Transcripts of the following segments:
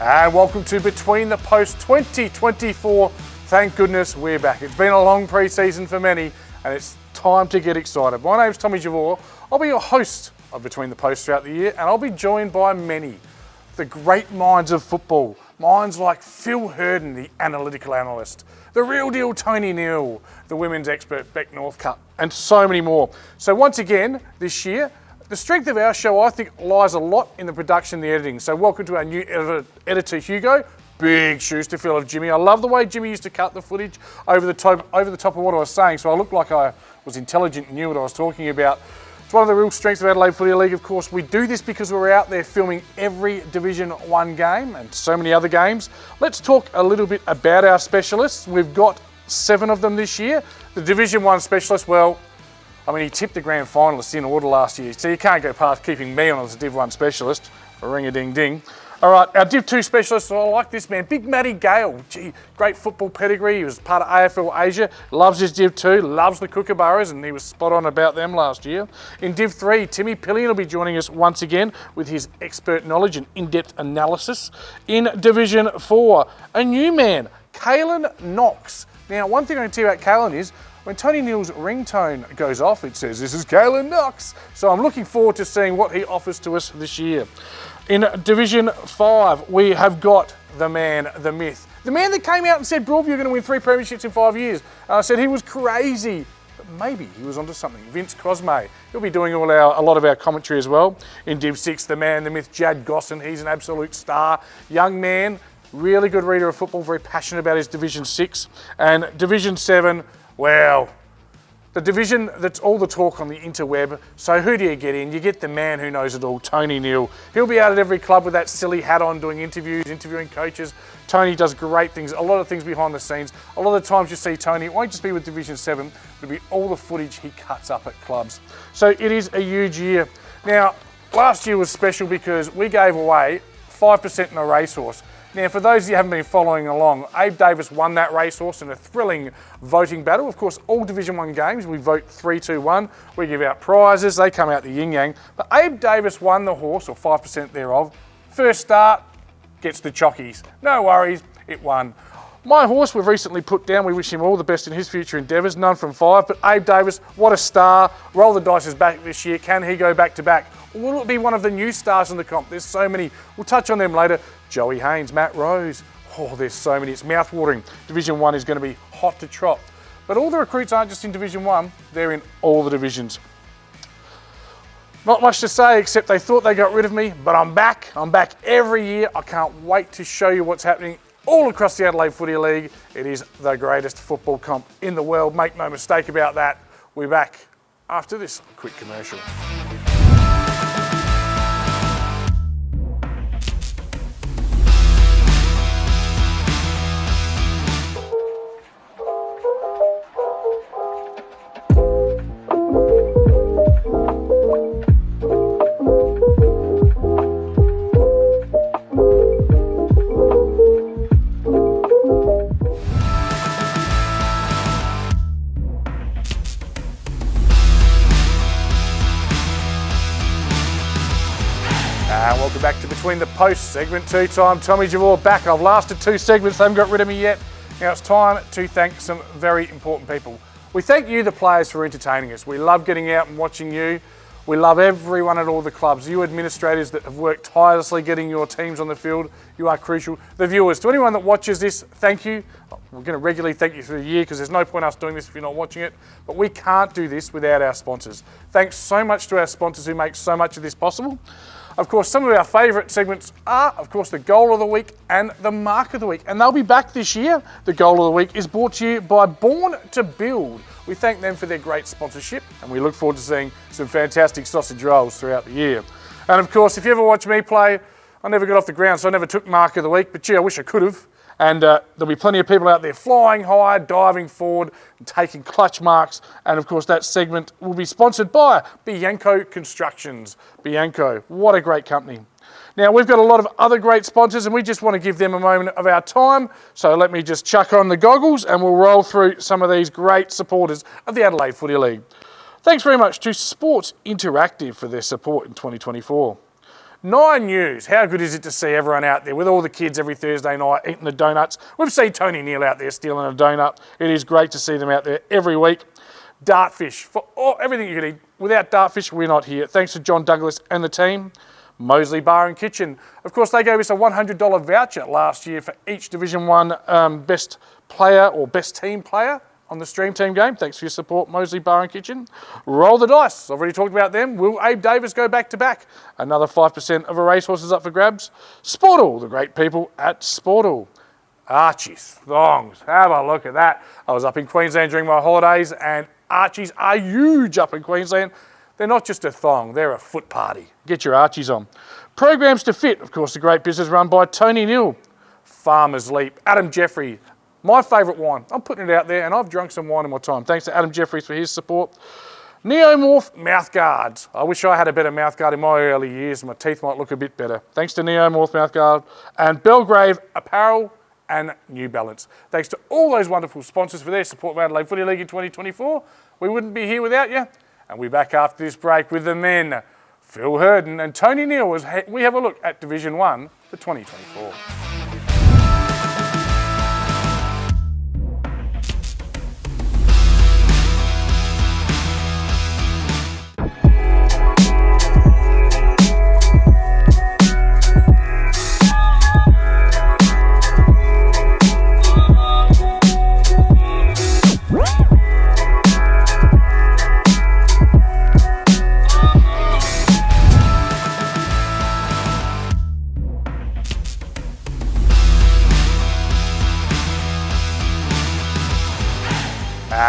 And welcome to Between the Posts 2024. Thank goodness we're back. It's been a long pre-season for many and it's time to get excited. My name's Tommy Javor. I'll be your host of Between the Posts throughout the year and I'll be joined by many, the great minds of football. Minds like Phil Herden, the analytical analyst, the real deal Tony Neal, the women's expert Bec Northcutt, and so many more. So once again, this year, the strength of our show, I think, lies a lot in the production and the editing. So welcome to our new editor, Hugo. Big shoes to fill of Jimmy. I love the way Jimmy used to cut the footage over the top of what I was saying, so I looked like I was intelligent and knew what I was talking about. It's one of the real strengths of Adelaide Footy League, of course. We do this because we're out there filming every Division 1 game and so many other games. Let's talk a little bit about our specialists. We've got 7 of them this year. The Division 1 specialist, well, I mean, he tipped the grand finalists in order last year, so you can't go past keeping me on as a Div 1 specialist. A ring-a-ding-ding. All right, our Div 2 specialist, I like this man, Big Matty Gale. Gee, great football pedigree. He was part of AdFL Asia, loves his Div 2, loves the Kookaburras, and he was spot on about them last year. In Div 3, Timmy Pillion will be joining us once again with his expert knowledge and in-depth analysis. In Division 4, a new man, Kalan Knox. Now, one thing I can tell you about Kalan is, when Tony Neal's ringtone goes off, it says, "This is Kalan Knox." So I'm looking forward to seeing what he offers to us this year. In Division 5, we have got the man, the myth. The man that came out and said, Broadview are going to win 3 premierships in 5 years. And I said he was crazy. But maybe he was onto something. Vince Cosme. He'll be doing a lot of our commentary as well. In Div 6, the man, the myth, Jad Gosson. He's an absolute star. Young man, really good reader of football, very passionate about his Division 6. And Division 7, well, the division that's all the talk on the interweb. So who do you get in? You get the man who knows it all, Tony Neal. He'll be out at every club with that silly hat on doing interviews, interviewing coaches. Tony does great things, a lot of things behind the scenes. A lot of the times you see Tony, it won't just be with Division 7, it'll be all the footage he cuts up at clubs. So it is a huge year. Now, last year was special because we gave away 5% in a racehorse. Now, for those of you who haven't been following along, Abe Davis won that racehorse in a thrilling voting battle. Of course, all Division 1 games, we vote 3-2-1. We give out prizes, they come out the yin-yang. But Abe Davis won the horse, or 5% thereof. First start, gets the chockies. No worries, it won. My horse we've recently put down. We wish him all the best in his future endeavours. None from 5, but Abe Davis, what a star. Roll the dice is back this year. Can he go back to back? Will it be one of the new stars in the comp? There's so many. We'll touch on them later. Joey Haynes, Matt Rose. Oh, there's so many. It's mouth-watering. Division 1 is going to be hot to trot. But all the recruits aren't just in Division 1. They're in all the divisions. Not much to say except they thought they got rid of me, but I'm back. I'm back every year. I can't wait to show you what's happening all across the Adelaide Footy League. It is the greatest football comp in the world. Make no mistake about that. We're back after this quick commercial. And welcome back to Between the Posts, segment 2 time. Tommy Javor back. I've lasted 2 segments, they haven't got rid of me yet. Now it's time to thank some very important people. We thank you, the players, for entertaining us. We love getting out and watching you. We love everyone at all the clubs. You administrators that have worked tirelessly getting your teams on the field, you are crucial. The viewers, to anyone that watches this, thank you. We're going to regularly thank you through the year because there's no point us doing this if you're not watching it. But we can't do this without our sponsors. Thanks so much to our sponsors who make so much of this possible. Of course, some of our favourite segments are, of course, the Goal of the Week and the Mark of the Week. And they'll be back this year. The Goal of the Week is brought to you by Born to Build. We thank them for their great sponsorship and we look forward to seeing some fantastic sausage rolls throughout the year. And of course, if you ever watch me play, I never got off the ground, so I never took Mark of the Week, but gee, I wish I could have. And there'll be plenty of people out there flying high, diving forward, and taking clutch marks. And of course, that segment will be sponsored by Bianco Constructions. Bianco, what a great company. Now, we've got a lot of other great sponsors, and we just want to give them a moment of our time. So let me just chuck on the goggles, and we'll roll through some of these great supporters of the Adelaide Footy League. Thanks very much to Sports Interactive for their support in 2024. Nine News. How good is it to see everyone out there with all the kids every Thursday night eating the donuts? We've seen Tony Neal out there stealing a donut. It is great to see them out there every week. Dartfish. For everything you can eat. Without Dartfish, we're not here. Thanks to John Douglas and the team. Moseley Bar and Kitchen. Of course, they gave us a $100 voucher last year for each Division 1 best player or best team player on the Stream Team game. Thanks for your support, Moseley Bar and Kitchen. Roll the dice. I've already talked about them. Will Abe Davis go back to back? Another 5% of a racehorse is up for grabs. Sportal, the great people at Sportal. Archies, thongs, have a look at that. I was up in Queensland during my holidays and Archies are huge up in Queensland. They're not just a thong, they're a foot party. Get your Archies on. Programs to Fit, of course, the great business run by Tony Neal. Farmer's Leap, Adam Jeffrey, my favourite wine. I'm putting it out there and I've drunk some wine in my time. Thanks to Adam Jeffries for his support. Neomorph mouthguards. I wish I had a better mouthguard in my early years. My teeth might look a bit better. Thanks to Neomorph mouthguard and Belgrave Apparel and New Balance. Thanks to all those wonderful sponsors for their support of Adelaide Footy League in 2024. We wouldn't be here without you. And we're back after this break with the men, Phil Herden and Tony Neal, as we have a look at Division 1 for 2024.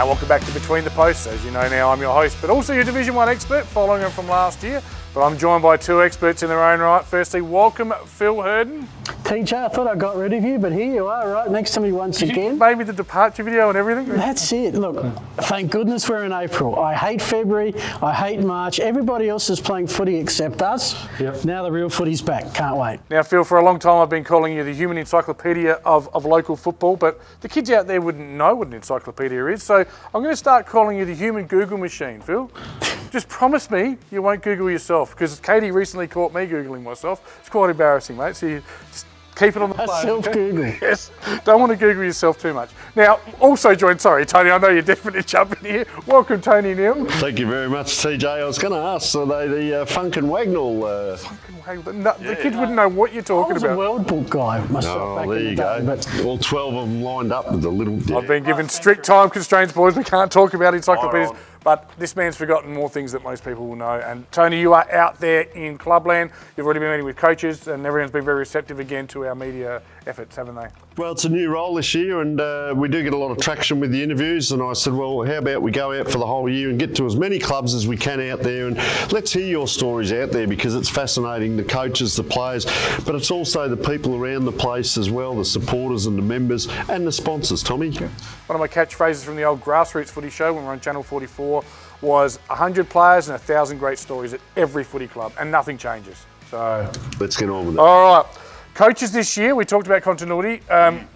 Welcome back to Between the Posts. As you know now, I'm your host, but also your Division 1 expert, following on from last year. But I'm joined by two experts in their own right. Firstly, welcome Phil Herden. TJ, I thought I got rid of you, but here you are, right next to me once again. Maybe the departure video and everything. That's it. Look, thank goodness we're in April. I hate February. I hate March. Everybody else is playing footy except us. Yep. Now the real footy's back. Can't wait. Now, Phil, for a long time I've been calling you the human encyclopedia of local football, but the kids out there wouldn't know what an encyclopedia is. So I'm going to start calling you the human Google machine, Phil. Just promise me you won't Google yourself, because Katie recently caught me Googling myself. It's quite embarrassing, mate. So you just keep it on the phone. Self-Google. Yes. Don't want to Google yourself too much. Now, also joined, sorry, Tony, I know you're definitely jumping here. Welcome, Tony Neal. Thank you very much, TJ. I was going to ask, are they the Funk and Wagnall? Funk and Wagnall. No, the kids wouldn't know what you're talking about. I was a World Book guy myself back there in the you day, go. but All 12 of them lined up with a little... I've been given strict time constraints, boys. We can't talk about encyclopedias. But this man's forgotten more things that most people will know. And Tony, you are out there in Clubland. You've already been meeting with coaches and everyone's been very receptive again to our media efforts, haven't they? Well, it's a new role this year and we do get a lot of traction with the interviews. And I said, well, how about we go out for the whole year and get to as many clubs as we can out there and let's hear your stories out there, because it's fascinating, the coaches, the players, but it's also the people around the place as well, the supporters and the members and the sponsors, Tommy. One of my catchphrases from the old Grassroots Footy Show when we were on Channel 44 was 100 players and 1,000 great stories at every footy club, and nothing changes. So let's get on with it. All right. Coaches this year, we talked about continuity.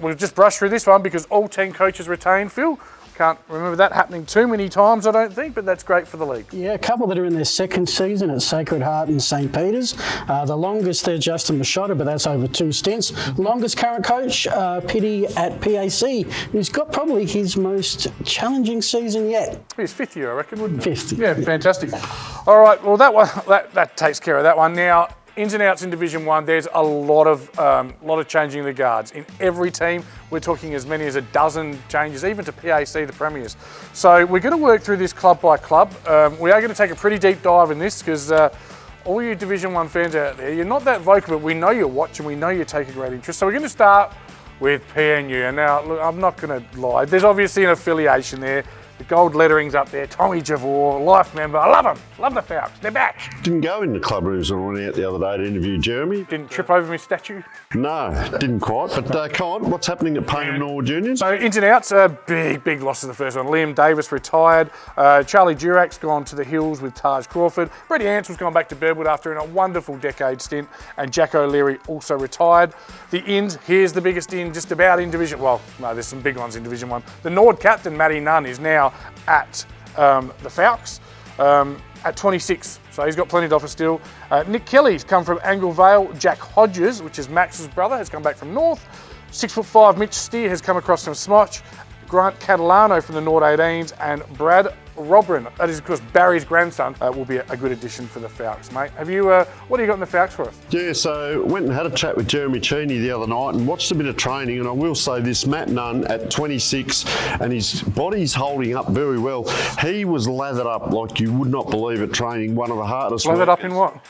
We've just brushed through this one because all 10 coaches retained, Phil. Can't remember that happening too many times, I don't think, but that's great for the league. Yeah, a couple that are in their second season at Sacred Heart and St. Peter's. The longest there, Justin Machado, but that's over 2 stints. Longest current coach, Pity at PAC, who's got probably his most challenging season yet. His 5th year, I reckon, wouldn't it? 5th. Yeah, fantastic. All right, well, that takes care of that one. Now, ins and outs in Division 1, there's a lot of changing the guards. In every team, we're talking as many as a dozen changes, even to PAC, the premiers. So we're going to work through this club by club. We are going to take a pretty deep dive in this because all you Division 1 fans out there, you're not that vocal, but we know you're watching, we know you take a great interest. So we're going to start with PNU. And now, look, I'm not going to lie. There's obviously an affiliation there. The gold lettering's up there. Tommy Javor, life member. I love them. Love the Falcons. They're back. Didn't go in the club rooms when I went out the other day to interview Jeremy. Didn't trip over my statue? No, didn't quite. But come on, what's happening at Payne and Norwood Juniors? So ins and outs, big loss in the first one. Liam Davis retired. Charlie Durak's gone to the Hills with Taj Crawford. Brady Ansell's gone back to Birdwood after a wonderful decade stint. And Jack O'Leary also retired. The ins, here's the biggest in just about in Division. Well, no, there's some big ones in Division 1. The Nord captain, Matty Nunn, is now at the Falcons. at 26, so he's got plenty to offer still. Nick Kelly's come from Angle Vale. Jack Hodges, which is Max's brother, has come back from North. 6'5" Mitch Steer has come across from Smoch. Grant Catalano from the Nord 18s, and Brad Robrin, that is of course Barry's grandson, will be a good addition for the Falcons, mate. Have you? What do you got in the Falcons for us? Yeah, so went and had a chat with Jeremy Cheney the other night and watched a bit of training, and I will say this, Matt Nunn at 26, and his body's holding up very well. He was lathered up like you would not believe at training, one of the hardest. Lathered up in what?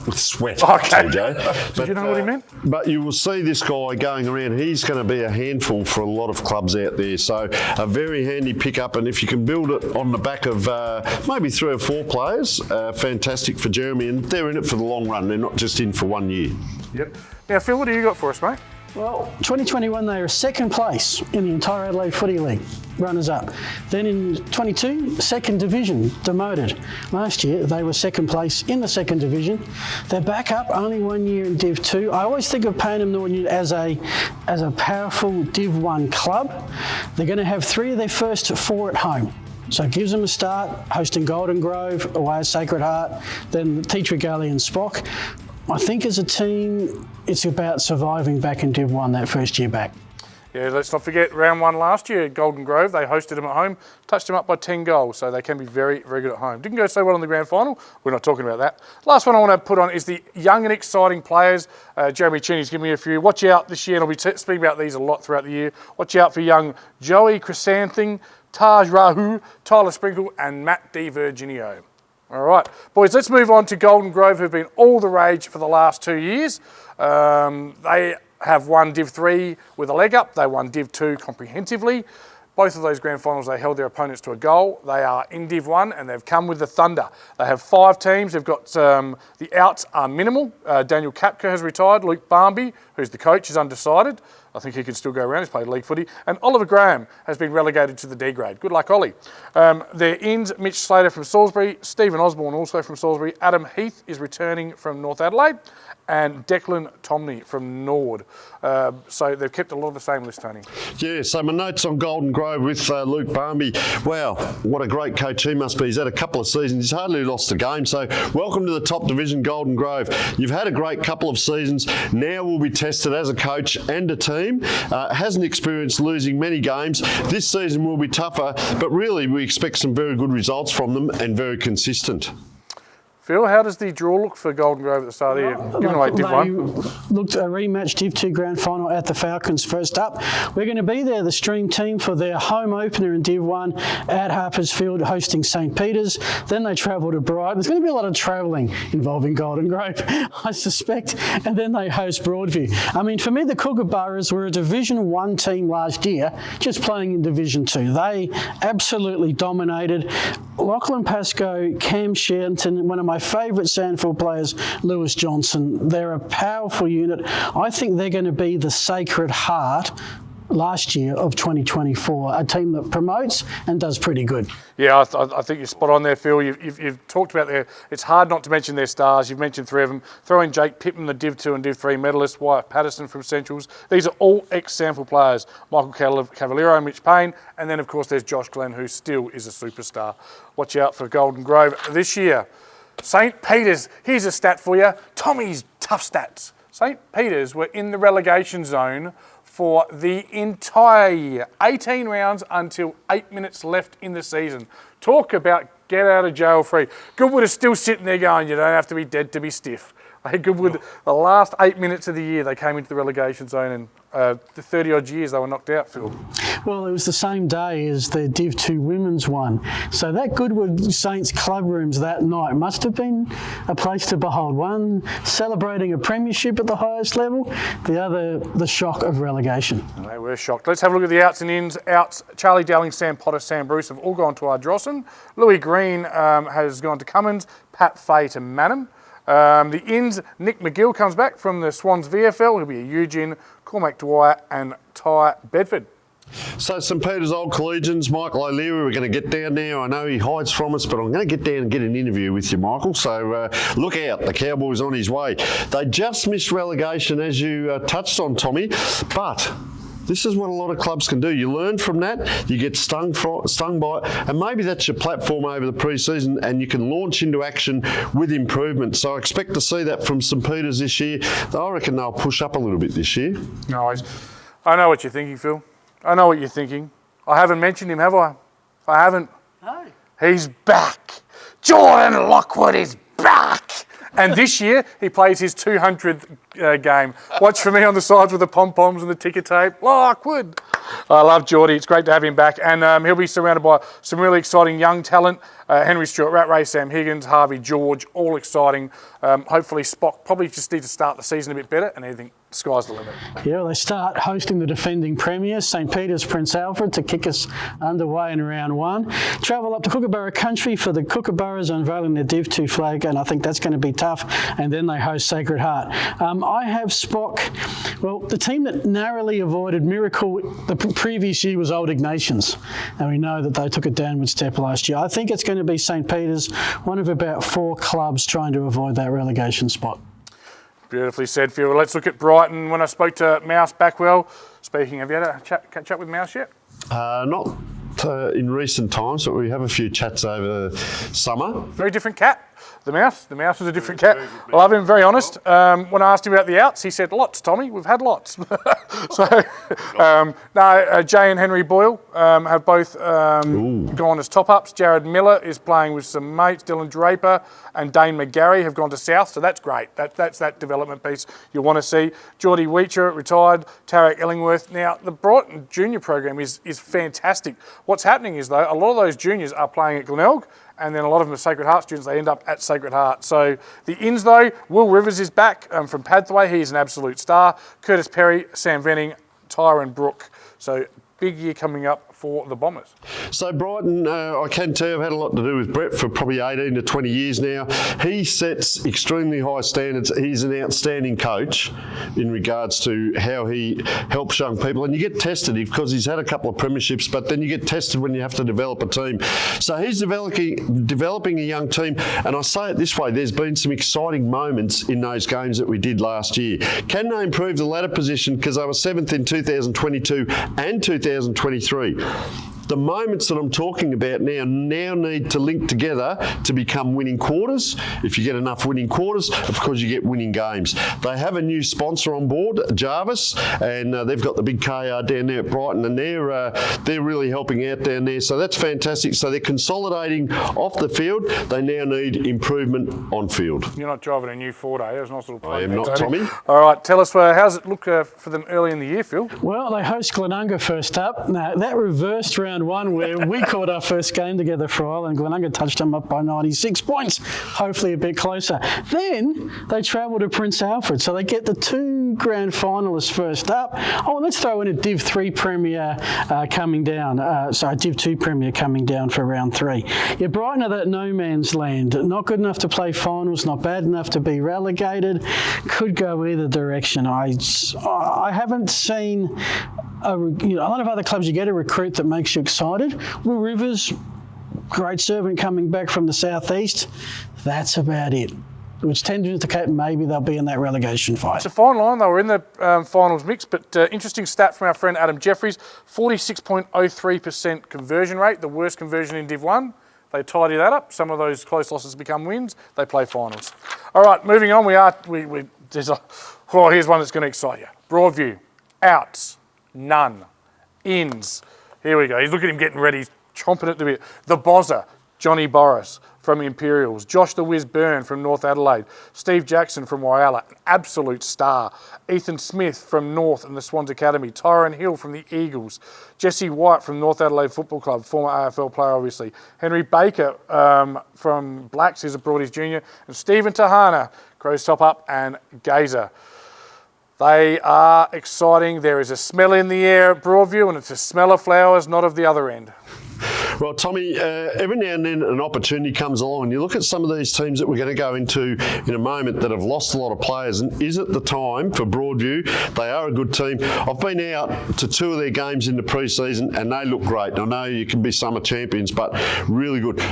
With sweat, okay. TJ. Did you know what he meant? But you will see this guy going around. He's going to be a handful for a lot of clubs out there. So a very handy pickup, and if you can build it on the back of maybe 3 or 4 players, fantastic for Jeremy. And they're in it for the long run. They're not just in for 1 year. Yep. Now, Phil, what do you got for us, mate? Well, 2021 they were second place in the entire Adelaide Footy League, runners up. Then in 22, second division, demoted. Last year they were second place in the second division. They're back up, only 1 year in Div 2. I always think of Payneham Norton as a powerful Div 1 club. They're going to have 3 of their first 4 at home. So it gives them a start, hosting Golden Grove, away at Sacred Heart, then Teach Regalia and Spock. I think as a team, it's about surviving back in Div 1 that first year back. Yeah, let's not forget round 1 last year at Golden Grove. They hosted them at home, touched them up by 10 goals, so they can be very, very good at home. Didn't go so well in the grand final. We're not talking about that. Last one I want to put on is the young and exciting players. Jeremy Cheney's given me a few. Watch out this year, and I'll be speaking about these a lot throughout the year. Watch out for young Joey Chrysanthing, Taj Rahu, Tyler Sprinkle, and Matt Di Virginio. All right, boys, let's move on to Golden Grove, who've been all the rage for the last 2 years. They have won Div 3 with a leg up. They won Div 2 comprehensively. Both of those grand finals, they held their opponents to a goal. They are in Div 1 and they've come with the thunder. They have 5 teams. They've got the outs are minimal. Daniel Kapka has retired. Luke Barmby, who's the coach, is undecided. I think he can still go around. He's played league footy. And Oliver Graham has been relegated to the D grade. Good luck, Ollie. Their ins, Mitch Slater from Salisbury, Stephen Osborne also from Salisbury, Adam Heath is returning from North Adelaide, and Declan Tomney from Nord. So they've kept a lot of the same list, Tony. Yeah, so my notes on Golden Grove with Luke Barmby. Wow, what a great coach he must be. He's had a couple of seasons. He's hardly lost a game. So welcome to the top division, Golden Grove. You've had a great couple of seasons. Now we'll be tested as a coach and a team. Hasn't experienced losing many games. This season will be tougher, but really we expect some very good results from them and very consistent. Phil, how does the draw look for Golden Grove at the start of the year? Giving away Div 1. Looked a rematch Div 2 grand final at the Falcons first up. We're going to be there, the stream team, for their home opener in Div 1 at Harpers Field hosting St. Peter's. Then they travel to Brighton. There's going to be a lot of travelling involving Golden Grove, I suspect. And then they host Broadview. I mean, for me, the Kookaburras were a Division 1 team last year, just playing in Division 2. They absolutely dominated. Lachlan Pascoe, Cam Shenton, one of my favourite Sandford players, Lewis Johnson. They're a powerful unit. I think they're going to be the Sacred Heart last year of 2024, a team that promotes and does pretty good. Yeah, I think you're spot on there, Phil. You've talked about their. It's hard not to mention their stars. You've mentioned 3 of them. Throw in Jake Pittman, the Div 2 and Div 3 medalist, Wyatt Patterson from Centrals. These are all ex-Sandford players. Michael Cavaliero, Mitch Payne, and then of course there's Josh Glenn, who still is a superstar. Watch out for Golden Grove this year. St. Peter's, here's a stat for you. Tommy's tough stats. St. Peter's were in the relegation zone for the entire year. 18 rounds until 8 minutes left in the season. Talk about get out of jail free. Goodwood is still sitting there going, you don't have to be dead to be stiff. Goodwood, the last 8 minutes of the year, they came into the relegation zone, and the 30-odd years they were knocked out, Phil. Well, it was the same day as the Div 2 women's one. So that Goodwood Saints club rooms that night must have been a place to behold. One, celebrating a premiership at the highest level. The other, the shock of relegation. They were shocked. Let's have a look at the outs and ins. Outs, Charlie Dowling, Sam Potter, Sam Bruce have all gone to Ardrossan. Louis Green has gone to Cummins, Pat Fay to Manham. The ins, Nick McGill comes back from the Swans VFL. He'll be a Eugene, Cormac Dwyer and Ty Bedford. So St. Peter's old collegians, Michael O'Leary, we're going to get down there. I know he hides from us, but I'm going to get down and get an interview with you, Michael. So look out, the Cowboys on his way. They just missed relegation, as you touched on, Tommy, but This is what a lot of clubs can do. You learn from that, you get stung by it, and maybe that's your platform over the pre-season, and you can launch into action with improvement. So I expect to see that from St Peters this year. I reckon they'll push up a little bit this year. No, I know what you're thinking, Phil. I know what you're thinking. I haven't mentioned him, have I? I haven't. No. He's back. Jordan Lockwood is back. And this year, he plays his 200th game. Watch for me on the sides with the pom-poms and the ticker tape. Lockwood. I love Geordie. It's great to have him back. And he'll be surrounded by some really exciting young talent. Henry Stewart, Rat Ray, Sam Higgins, Harvey George, all exciting. Hopefully Spock probably just need to start the season a bit better, and anything, sky's the limit. Yeah, well, they start hosting the defending premiers, St Peters, Prince Alfred, to kick us underway in round one. Travel up to Kookaburra Country for the Kookaburras unveiling their Div 2 flag, and I think that's going to be tough. And then they host Sacred Heart. I have Spock. Well, the team that narrowly avoided Miracle the previous year was Old Ignatians, and we know that they took a downward step last year. I think it's going to be St Peters, one of about 4 clubs trying to avoid that relegation spot. Beautifully said, Phil. Let's look at Brighton. When I spoke to Mouse Backwell, speaking, have you had a catch up with Mouse yet? Not in recent times, but we have a few chats over summer. Very different cat. The Mouse was a different cat. I love him, very honest. When I asked him about the outs, he said, lots, Tommy, we've had lots. Jay and Henry Boyle have both gone as top-ups. Jared Miller is playing with some mates. Dylan Draper and Dane McGarry have gone to South, so that's great. That's that development piece you want to see. Geordie Weecher, retired. Tarek Ellingworth. Now, the Brighton junior program is fantastic. What's happening is, though, a lot of those juniors are playing at Glenelg, and then a lot of them are Sacred Heart students. They end up at Sacred Heart. So the ins, though, Will Rivers is back from Padthaway. He's an absolute star. Curtis Perry, Sam Venning, Tyron Brook. So big year coming up for the Bombers. So Brighton, I can tell you, I've had a lot to do with Brett for probably 18 to 20 years now. He sets extremely high standards. He's an outstanding coach in regards to how he helps young people. And you get tested because he's had a couple of premierships, but then you get tested when you have to develop a team. So he's developing a young team. And I say it this way, there's been some exciting moments in those games that we did last year. Can they improve the ladder position? Because they were 7th in 2022 and 2023. The moments that I'm talking about now need to link together to become winning quarters. If you get enough winning quarters, of course you get winning games. They have a new sponsor on board, Jarvis, and they've got the big KR down there at Brighton, and they're really helping out down there. So that's fantastic. So they're consolidating off the field. They now need improvement on field. You're not driving a new Ford, eh? There's a nice little plug. I am not, Tommy. All right, tell us, how's it look for them early in the year, Phil? Well, they host Glenunga first up. Now, that reversed round one where we caught our first game together for a while, and Glenunga touched them up by 96 points, hopefully a bit closer. Then they travel to Prince Alfred, so they get the 2 grand finalists first up. Oh, let's throw in a Div 3 Premier coming down. Div 2 Premier coming down for round 3. Yeah, Brighton are that no man's land. Not good enough to play finals, not bad enough to be relegated. Could go either direction. I haven't seen a lot of other clubs. You get a recruit that makes you excited. Will Rivers, great servant coming back from the southeast. That's about it. Which tend to indicate maybe they'll be in that relegation fight. It's a fine line. They were in the finals mix, but interesting stat from our friend Adam Jeffries, 46.03% conversion rate, the worst conversion in Div 1. They tidy that up. Some of those close losses become wins. They play finals. All right, moving on. Here's one that's going to excite you. Broadview, outs, none, ins. Here we go. He's look at him getting ready. He's chomping at the bit. The Bozza, Johnny Boris from Imperials. Josh the Wiz Byrne from North Adelaide. Steve Jackson from Whyalla, an absolute star. Ethan Smith from North and the Swans Academy. Tyrone Hill from the Eagles. Jesse White from North Adelaide Football Club, former AFL player obviously. Henry Baker from Blacks, who's a Broadies junior. And Stephen Tahana, Crows top up, and Gazer. They are exciting. There is a smell in the air at Broadview, and it's a smell of flowers, not of the other end. Well, Tommy, every now and then an opportunity comes along, and you look at some of these teams that we're going to go into in a moment that have lost a lot of players, and is it the time for Broadview? They are a good team. I've been out to 2 of their games in the pre-season, and they look great. I know you can be summer champions, but really good.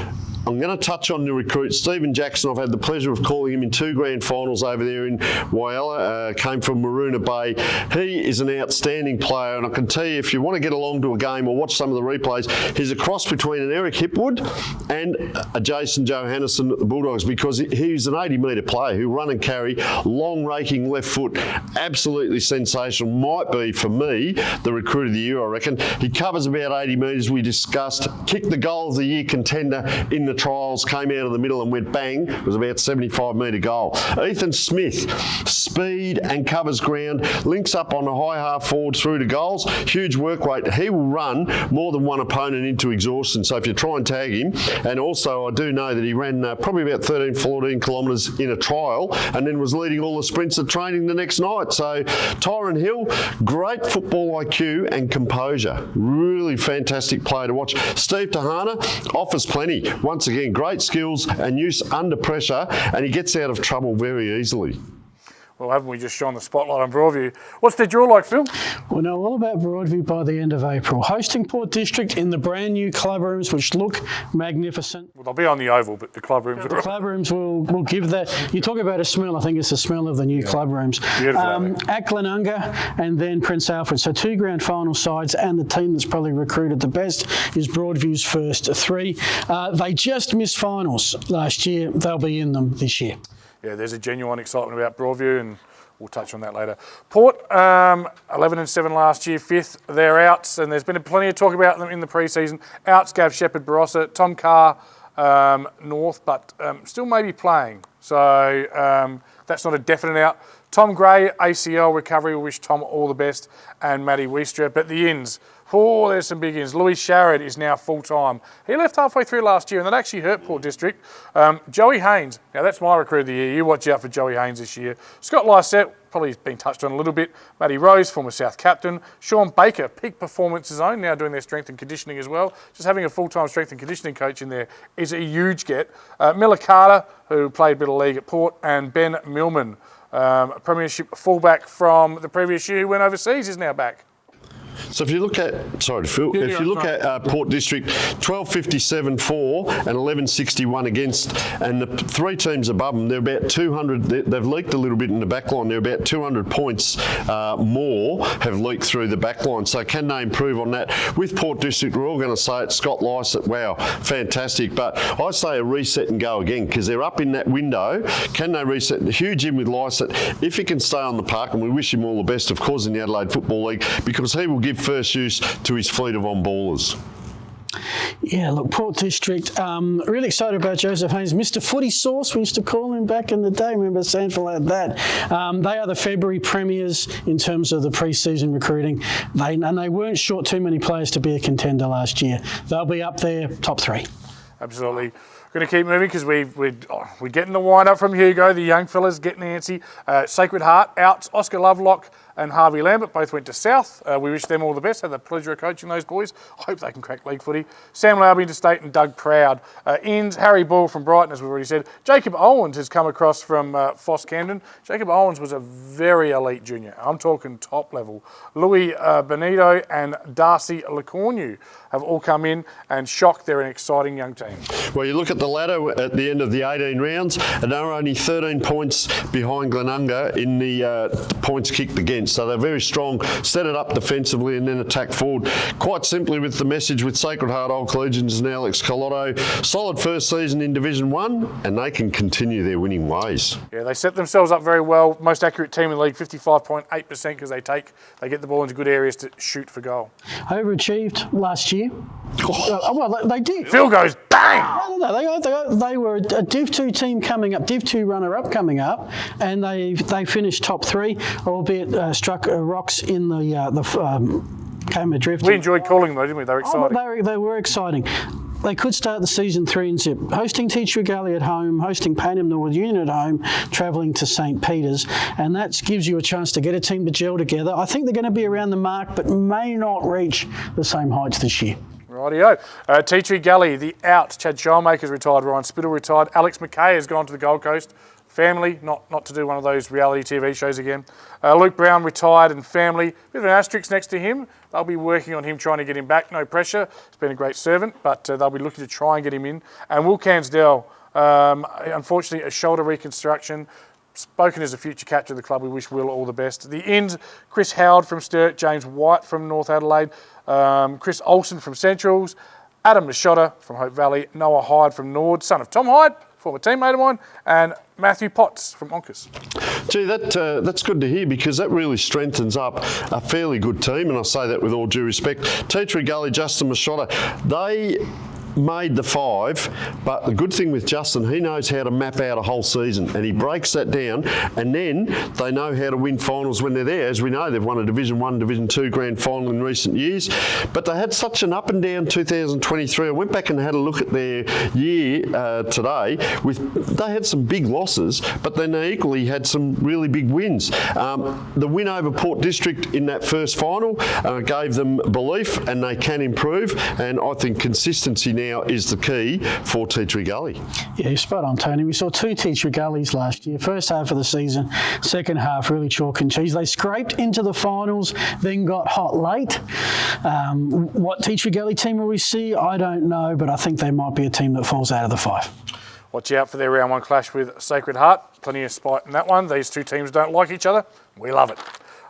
I'm going to touch on the recruit, Stephen Jackson. I've had the pleasure of calling him in 2 grand finals over there in Whyalla. Came from Maroona Bay. He is an outstanding player, and I can tell you, if you want to get along to a game or watch some of the replays, he's a cross between an Eric Hipwood and a Jason Johannesson at the Bulldogs, because he's an 80-metre player who run and carry, long raking left foot, absolutely sensational. Might be, for me, the recruit of the year, I reckon. He covers about 80 metres, we discussed. Kicked the goal of the year contender in the trials, came out of the middle and went bang. It was about 75-metre goal. Ethan Smith, speed and covers ground, links up on a high half forward through to goals. Huge work rate. He will run more than one opponent into exhaustion, so if you try and tag him. And also I do know that he ran probably about 13, 14 kilometres in a trial, and then was leading all the sprints at training the next night. So Tyron Hill, great football IQ and composure. Really fantastic player to watch. Steve Tahana offers plenty. Once again, great skills and use under pressure, and he gets out of trouble very easily. Well, haven't we just shone the spotlight on Broadview? What's their draw like, Phil? We'll know all about Broadview by the end of April. Hosting Port District in the brand new club rooms, which look magnificent. Well, they'll be on the oval, but the club rooms are... The club rooms will give that... You talk about a smell, I think it's the smell of the new club rooms. Beautiful. At Glenunga and then Prince Alfred. So 2 grand final sides, and the team that's probably recruited the best is Broadview's first 3. They just missed finals last year. They'll be in them this year. Yeah, there's a genuine excitement about Broadview, and we'll touch on that later. Port, 11-7 last year, 5th. They're outs, and there's been plenty of talk about them in the pre-season. Outs, Gav Shepherd, Barossa, Tom Carr, North, but still maybe playing. So that's not a definite out. Tom Gray, ACL recovery. We wish Tom all the best, and Matty Wiestra. But the ins. Oh, there's some big ins. Louis Sharrod is now full-time. He left halfway through last year, and that actually hurt Port District. Joey Haynes. Now, that's my recruit of the year. You watch out for Joey Haynes this year. Scott Lysette, probably been touched on a little bit. Matty Rose, former South captain. Sean Baker, peak performance zone, now doing their strength and conditioning as well. Just having a full-time strength and conditioning coach in there is a huge get. Miller Carter, who played a bit of league at Port, and Ben Millman, a premiership fullback from the previous year who went overseas, is now back. So if you look at, sorry Phil, if you look at Port District, 1257 for and 1161 against, and the 3 teams above them, they're about 200, they've leaked a little bit in the back line, they're about 200 points more have leaked through the back line, so can they improve on that? With Port District, we're all going to say it's Scott Lysett, wow, fantastic, but I say a reset and go again, because they're up in that window. Can they reset? The huge in with Lysett, if he can stay on the park, and we wish him all the best, of course, in the Adelaide Football League, because he will give first use to his fleet of on-ballers. Yeah, look, Port District, really excited about Joseph Haynes. Mr. Footy Sauce, we used to call him back in the day. Remember Sandford had that. They are the February premiers in terms of the pre-season recruiting. They weren't short too many players to be a contender last year. They'll be up there, top 3. Absolutely. Going to keep moving because we're getting the wind up from Hugo. The young fellas getting antsy. Sacred Heart outs. Oscar Lovelock and Harvey Lambert both went to South. We wish them all the best. Had the pleasure of coaching those boys. I hope they can crack league footy. Sam Lauby interstate and Doug Proud. Ins, Harry Ball from Brighton, as we've already said. Jacob Owens has come across from Foss Camden. Jacob Owens was a very elite junior. I'm talking top level. Louis Benito and Darcy Lecornu have all come in and shocked. They're an exciting young team. Well, you look at the ladder at the end of the 18 rounds, and they're only 13 points behind Glenunga in the points kicked against. So they're very strong, set it up defensively and then attack forward. Quite simply with the message with Sacred Heart Old Collegians and Alex Colotto, solid first season in Division 1, and they can continue their winning ways. Yeah, they set themselves up very well. Most accurate team in the league, 55.8%, because they get the ball into good areas to shoot for goal. Overachieved last year. Well, they did. Phil goes bang! No, they were a Div 2 team coming up, Div 2 runner-up coming up, and they finished top 3, albeit struck rocks in the came adrift. We enjoyed calling them, though, didn't we? They were exciting. They were exciting. They could start the season 3-0. Hosting Teacher Galley at home, hosting Payneham Norwood Union at home, travelling to St Peters, and that gives you a chance to get a team to gel together. I think they're going to be around the mark, but may not reach the same heights this year. Rightio. Tea Tree Galley, the out. Chad Shilemaker's retired. Ryan Spittle retired. Alex McKay has gone to the Gold Coast. family, not to do one of those reality TV shows again. Luke Brown retired and family. Bit of an asterisk next to him. They'll be working on him, trying to get him back. No pressure. He's been a great servant, but they'll be looking to try and get him in. And Will Cansdell, unfortunately, a shoulder reconstruction. Spoken as a future captain of the club. We wish Will all the best. The ends, Chris Howard from Sturt, James White from North Adelaide, Chris Olsen from Centrals, Adam Machota from Hope Valley, Noah Hyde from Nord, son of Tom Hyde, former teammate of mine, and Matthew Potts from Onkers. Gee, that's good to hear, because that really strengthens up a fairly good team, and I say that with all due respect. Tea Tree Gully, Justin Machota, they made the 5, but the good thing with Justin, he knows how to map out a whole season, and he breaks that down, and then they know how to win finals when they're there. As we know, they've won a Division 1, Division 2 grand final in recent years, but they had such an up and down 2023. I went back and had a look at their year today. They had some big losses, but then they equally had some really big wins. The win over Port District in that first final gave them belief, and they can improve, and I think consistency now is the key for Tea Tree Gully. Yeah, you're spot on, Tony. We saw 2 Tea Tree Gullies last year. First half of the season, second half really chalk and cheese. They scraped into the finals, then got hot late. What Tea Tree Gully team will we see? I don't know, but I think they might be a team that falls out of the 5. Watch out for their round 1 clash with Sacred Heart. Plenty of spite in that one. These two teams don't like each other. We love it.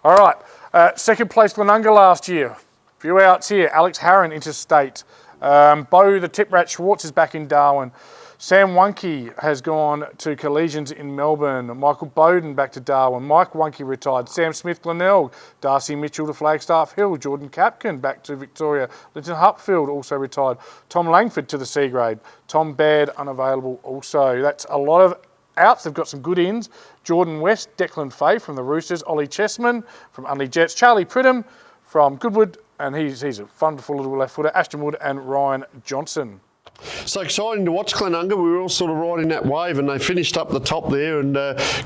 All right. Second place Glenunga last year. Few outs here. Alex Harron interstate. Bo the Tip Rat Schwartz is back in Darwin. Sam Wunke has gone to Collegians in Melbourne. Michael Bowden back to Darwin. Mike Wunke retired. Sam Smith Glenelg. Darcy Mitchell to Flagstaff Hill. Jordan Capkin back to Victoria. Linton Hupfield also retired. Tom Langford to the C grade. Tom Baird unavailable also. That's a lot of outs. They've got some good ins. Jordan West, Declan Fay from the Roosters. Ollie Chessman from Unley Jets. Charlie Pridham from Goodwood, and he's a wonderful little left footer. Ashton Wood and Ryan Johnson. So exciting to watch Glenunga. We were all sort of riding that wave, and they finished up the top there and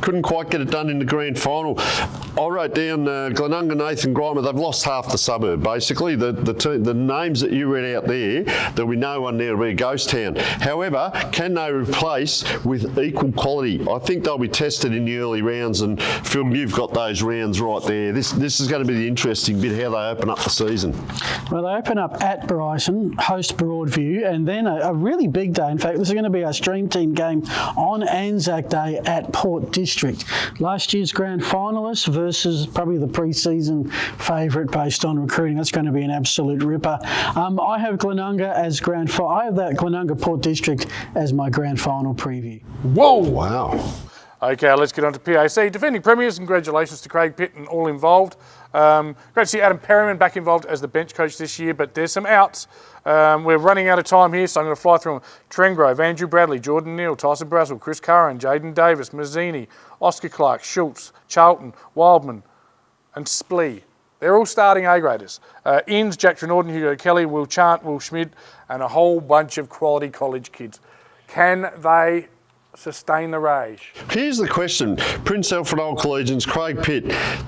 couldn't quite get it done in the grand final. I wrote down Glenunga, Nathan Grimer. They've lost half the suburb, basically. The names that you read out there, there'll be no one there to be a ghost town. However, can they replace with equal quality? I think they'll be tested in the early rounds, and Phil, you've got those rounds right there. This is going to be the interesting bit, how they open up the season. Well, they open up at Bryson, host Broadview, and then a really big day. In fact, this is going to be our Stream Team game on Anzac Day at Port District. Last year's grand finalist versus probably the pre-season favourite based on recruiting. That's going to be an absolute ripper. I have Glenunga as I have that Glenunga Port District as my grand final preview. Whoa! Wow. Okay, let's get on to PAC. Defending premiers, congratulations to Craig Pitt and all involved. Great to see Adam Perryman back involved as the bench coach this year, but there's some outs. We're running out of time here, so I'm going to fly through them. Trengrove, Andrew Bradley, Jordan Neal, Tyson Brassel, Chris Curran, Jaden Davis, Mazzini, Oscar Clark, Schultz, Charlton, Wildman, and Splee. They're all starting A-graders. Inns, Jack Trenorden, Hugo Kelly, Will Chant, Will Schmid, and a whole bunch of quality college kids. Can they sustain the rage? Here's the question. Prince Alfred Old Collegians, Craig Pitt,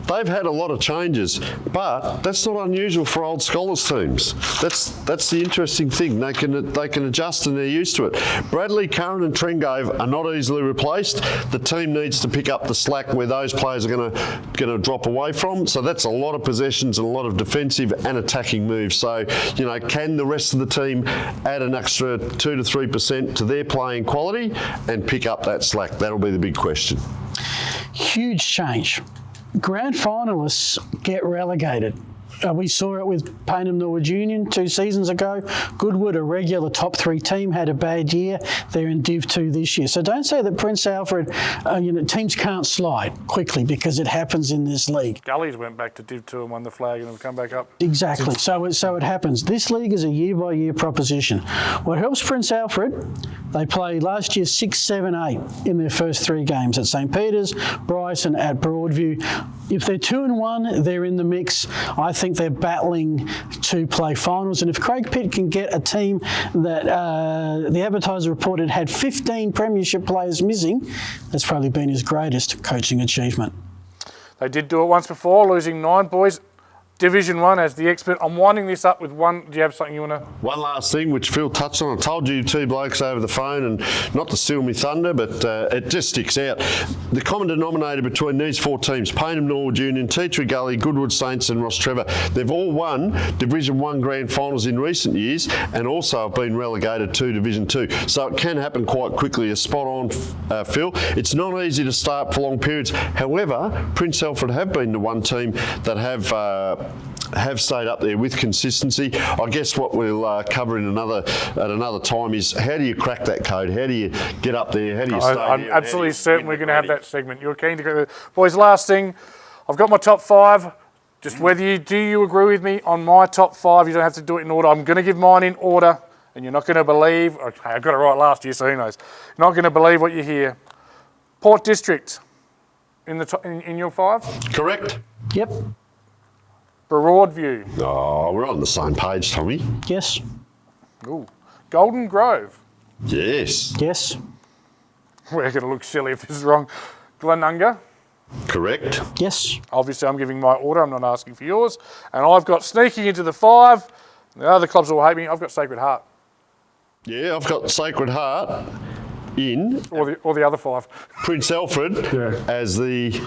they've had a lot of changes, but that's not unusual for old scholars teams. That's the interesting thing. They can adjust and they're used to it. Bradley, Curran and Trengrove are not easily replaced. The team needs to pick up the slack where those players are going to drop away from. So that's a lot of possessions and a lot of defensive and attacking moves. So, can the rest of the team add an extra 2 to 3% to their playing quality and pick up that slack? That'll be the big question. Huge change. Grand finalists get relegated. We saw it with Payneham Norwood Union 2 seasons ago. Goodwood, a regular top 3 team, had a bad year. They're in Div 2 this year. So don't say that Prince Alfred, teams can't slide quickly, because it happens in this league. Gullies went back to Div 2 and won the flag and have come back up. Exactly. So it happens. This league is a year-by-year proposition. What helps Prince Alfred, they played last year 6, 7, 8 in their first 3 games at St Peter's, Bryson, at Broadview. If they're 2-1, they're in the mix. I think they're battling to play finals. And if Craig Pitt can get a team that the Advertiser reported had 15 premiership players missing, that's probably been his greatest coaching achievement. They did do it once before, losing 9 boys Division 1 as the expert. I'm winding this up with one. Do you have something you want to? One last thing, which Phil touched on. I told you two blokes over the phone, and not to steal me thunder, but it just sticks out. The common denominator between these four teams, Payneham Norwood Union, Tea Tree Gully, Goodwood Saints and Ross Trevor, they've all won Division 1 grand finals in recent years and also have been relegated to Division 2. So it can happen quite quickly. You're spot on, Phil. It's not easy to start for long periods. However, Prince Alfred have been the one team that have stayed up there with consistency. I guess what we'll cover at another time is how do you crack that code? How do you get up there? How do you stay I'm there? absolutely certain we're going to have that segment. You're keen to go. Boys, last thing, I've got my top 5. Just do you agree with me on my top 5? You don't have to do it in order. I'm going to give mine in order, and you're not going to believe. Okay, I got it right last year, so who knows? You're not going to believe what you hear. Port District in your 5? Correct. Yep. Broadview. Oh, we're on the same page, Tommy. Yes. Ooh. Golden Grove. Yes. Yes. We're going to look silly if this is wrong. Glenunga. Correct. Yes. Obviously, I'm giving my order. I'm not asking for yours. And I've got sneaking into the 5. The other clubs will hate me. I've got Sacred Heart. Yeah, I've got Sacred Heart in. Or the other 5. Prince Alfred as the.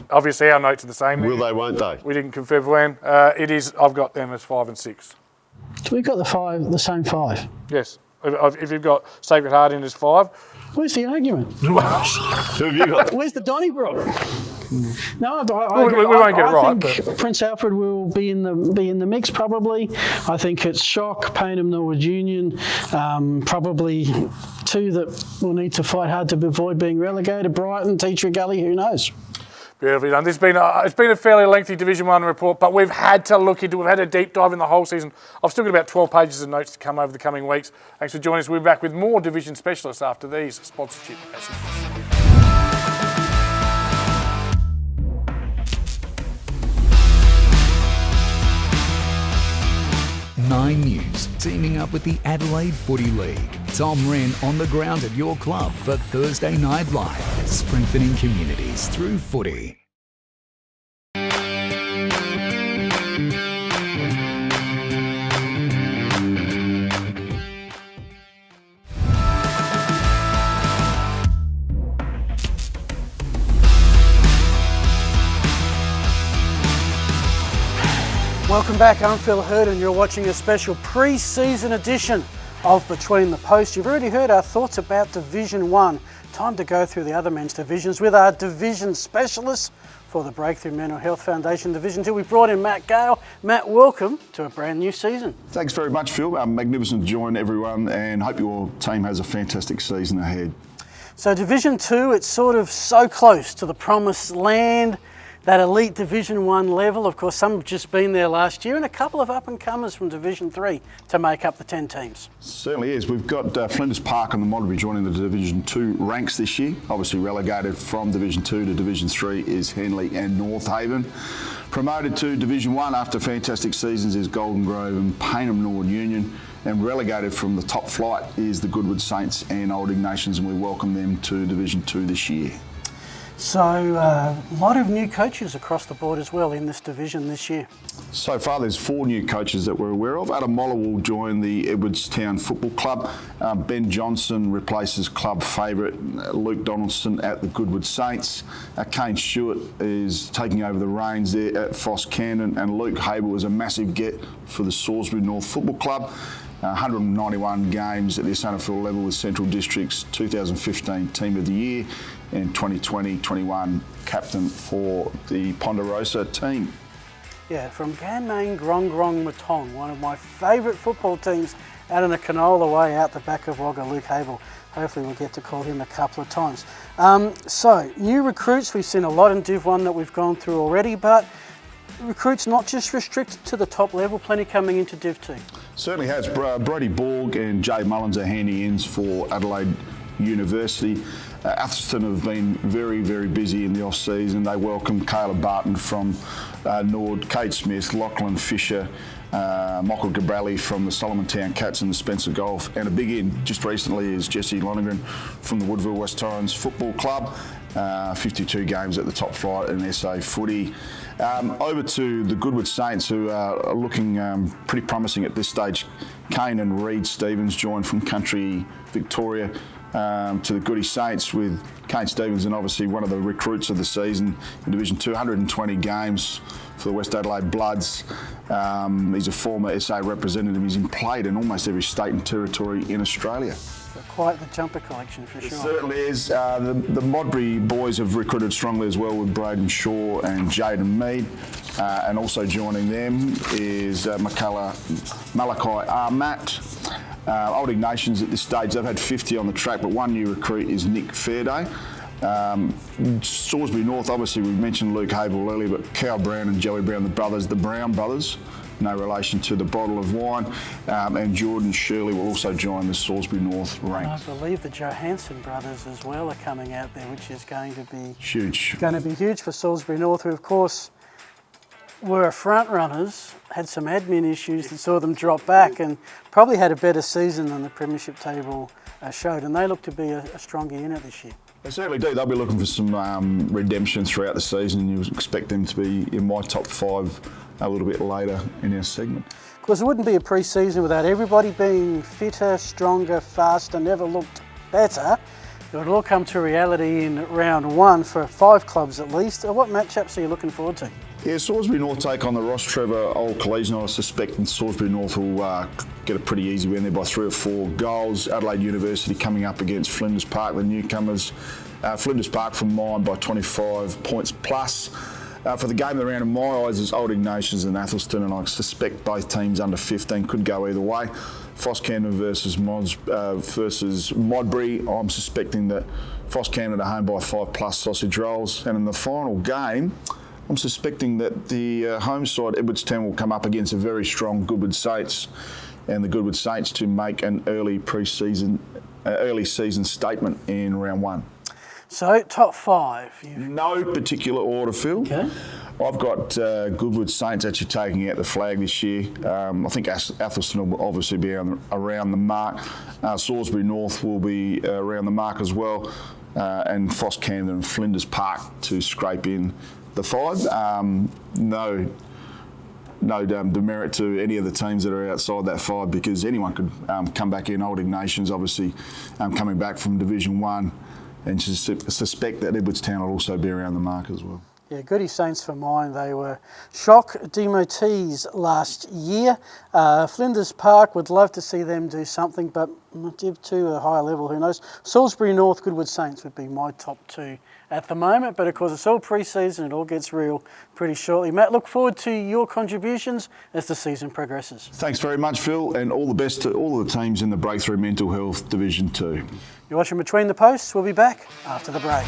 Obviously, our notes are the same. Will they, won't they? We didn't confirm when. It is. I've got them as 5 and 6. So we've got the same 5. Yes. If you've got Sacred Heart in as 5. Where's the argument? Who have you got? Where's the Donnybrook? No, we won't get it right. I think Prince Alfred will be in the mix probably. I think it's Shock, Payneham Norwood Union, probably 2 that will need to fight hard to avoid being relegated. Brighton, Tea Tree Gully, who knows? Beautifully done. It's been a fairly lengthy Division 1 report, but we've had to look into it. We've had a deep dive in the whole season. I've still got about 12 pages of notes to come over the coming weeks. Thanks for joining us. We'll be back with more Division specialists after these sponsorship messages. 9 News, teaming up with the Adelaide Footy League. Tom Wren on the ground at your club for Thursday Night Live, strengthening communities through footy. Welcome back, I'm Phil Hurd and you're watching a special pre-season edition of Between the Posts. You've already heard our thoughts about Division 1. Time to go through the other men's divisions with our division specialists for the Breakthrough Mental Health Foundation Division 2. We brought in Matt Gale. Matt, welcome to a brand new season. Thanks very much, Phil. Magnificent to join everyone and hope your team has a fantastic season ahead. So Division 2, it's sort of so close to the promised land, that elite Division 1 level. Of course, some have just been there last year and a couple of up-and-comers from Division 3 to make up the 10 teams. Certainly is. We've got Flinders Park and the Monterey joining the Division 2 ranks this year. Obviously relegated from Division 2 to Division 3 is Henley and North Haven. Promoted to Division 1 after fantastic seasons is Golden Grove and Payneham Norwood Union. And relegated from the top flight is the Goodwood Saints and Old Ignatians, and we welcome them to Division 2 this year. So a lot of new coaches across the board as well in this division this year. So far there's 4 new coaches that we're aware of. Adam Moller will join the Edwardstown Football Club. Ben Johnson replaces club favourite Luke Donaldson at the Goodwood Saints. Kane Stewart is taking over the reins there at Foss Camden, and Luke Habel was a massive get for the Salisbury North Football Club. 191 games at the SANFL level with Central District's 2015 Team of the Year and 2020-21 captain for the Ponderosa team. Yeah, from Ganmain Grong Matong, one of my favourite football teams out in the canola way out the back of Wagga, Luke Habel. Hopefully we'll get to call him a couple of times. So, new recruits, we've seen a lot in Div 1 that we've gone through already, but recruits not just restricted to the top level, plenty coming into Div 2. Certainly has. Brody Borg and Jay Mullins are handy-ins for Adelaide University. Atherstone have been very, very busy in the off-season. They welcome Caleb Barton from Nord, Kate Smith, Lachlan Fisher, Michael Gabrelli from the Solomon Town Cats and the Spencer Golf. And a big in just recently is Jesse Lonergan from the Woodville West Torrens Football Club. 52 games at the top flight in SA footy. Over to the Goodwood Saints, who are looking pretty promising at this stage. Kane and Reid Stevens joined from Country Victoria to the Goody Saints, with Kane Stevens and obviously one of the recruits of the season in Division 2, 120 games for the West Adelaide Bloods. He's a former SA representative. He's played in almost every state and territory in Australia. Quite the jumper collection for sure. It certainly is. The Modbury boys have recruited strongly as well, with Braden Shaw and Jad and Bec. And also joining them is Malachi Armat. Old Ignatians at this stage, they've had 50 on the track, but one new recruit is Nick Fairday. Salisbury North, obviously we mentioned Luke Hable earlier, but Cow Brown and Joey Brown, the Brown brothers, no relation to the bottle of wine, and Jordan Shirley will also join the Salisbury North ranks. I believe the Johansson brothers as well are coming out there, which is going to be huge. Going to be huge for Salisbury North, who of course were front runners, had some admin issues that saw them drop back, and probably had a better season than the premiership table showed, and they look to be a stronger unit this year. They certainly do. They'll be looking for some redemption throughout the season. You expect them to be in my top 5 a little bit later in our segment. Of course, it wouldn't be a pre-season without everybody being fitter, stronger, faster, never looked better. It would all come to reality in round 1 for 5 clubs at least. What matchups are you looking forward to? Yeah, Salisbury North take on the Ross Trevor Old Collegian. I suspect that Salisbury North will get a pretty easy win there by 3 or 4 goals. Adelaide University coming up against Flinders Park, the newcomers. Flinders Park from mine by 25 points plus. For the game of the round, in my eyes, is Old Ignatians and Athelston, and I suspect both teams under 15 could go either way. Foss Camden versus Modbury, I'm suspecting that Foss Camden are home by 5 plus sausage rolls. And in the final game, I'm suspecting that the home side, Edwardstown, will come up against a very strong Goodwood Saints, and the Goodwood Saints to make an early season statement in round 1. So, top 5. No particular order, Phil. Okay. I've got Goodwood Saints actually taking out the flag this year. I think Athelston will obviously be around the mark. Salisbury North will be around the mark as well. And Foss Camden and Flinders Park to scrape in the 5. No demerit to any of the teams that are outside that 5, because anyone could come back in. Old Ignatians obviously coming back from Division 1. And suspect that Edwardstown will also be around the mark as well. Yeah, Goody Saints for mine. They were shock demotees last year. Flinders Park, would love to see them do something, but to a higher level, who knows. Salisbury North, Goodwood Saints would be my top 2 at the moment, but of course it's all pre-season, it all gets real pretty shortly. Matt, look forward to your contributions as the season progresses. Thanks very much, Phil, and all the best to all of the teams in the Breakthrough Mental Health Division 2. You're watching Between the Posts. We'll be back after the break.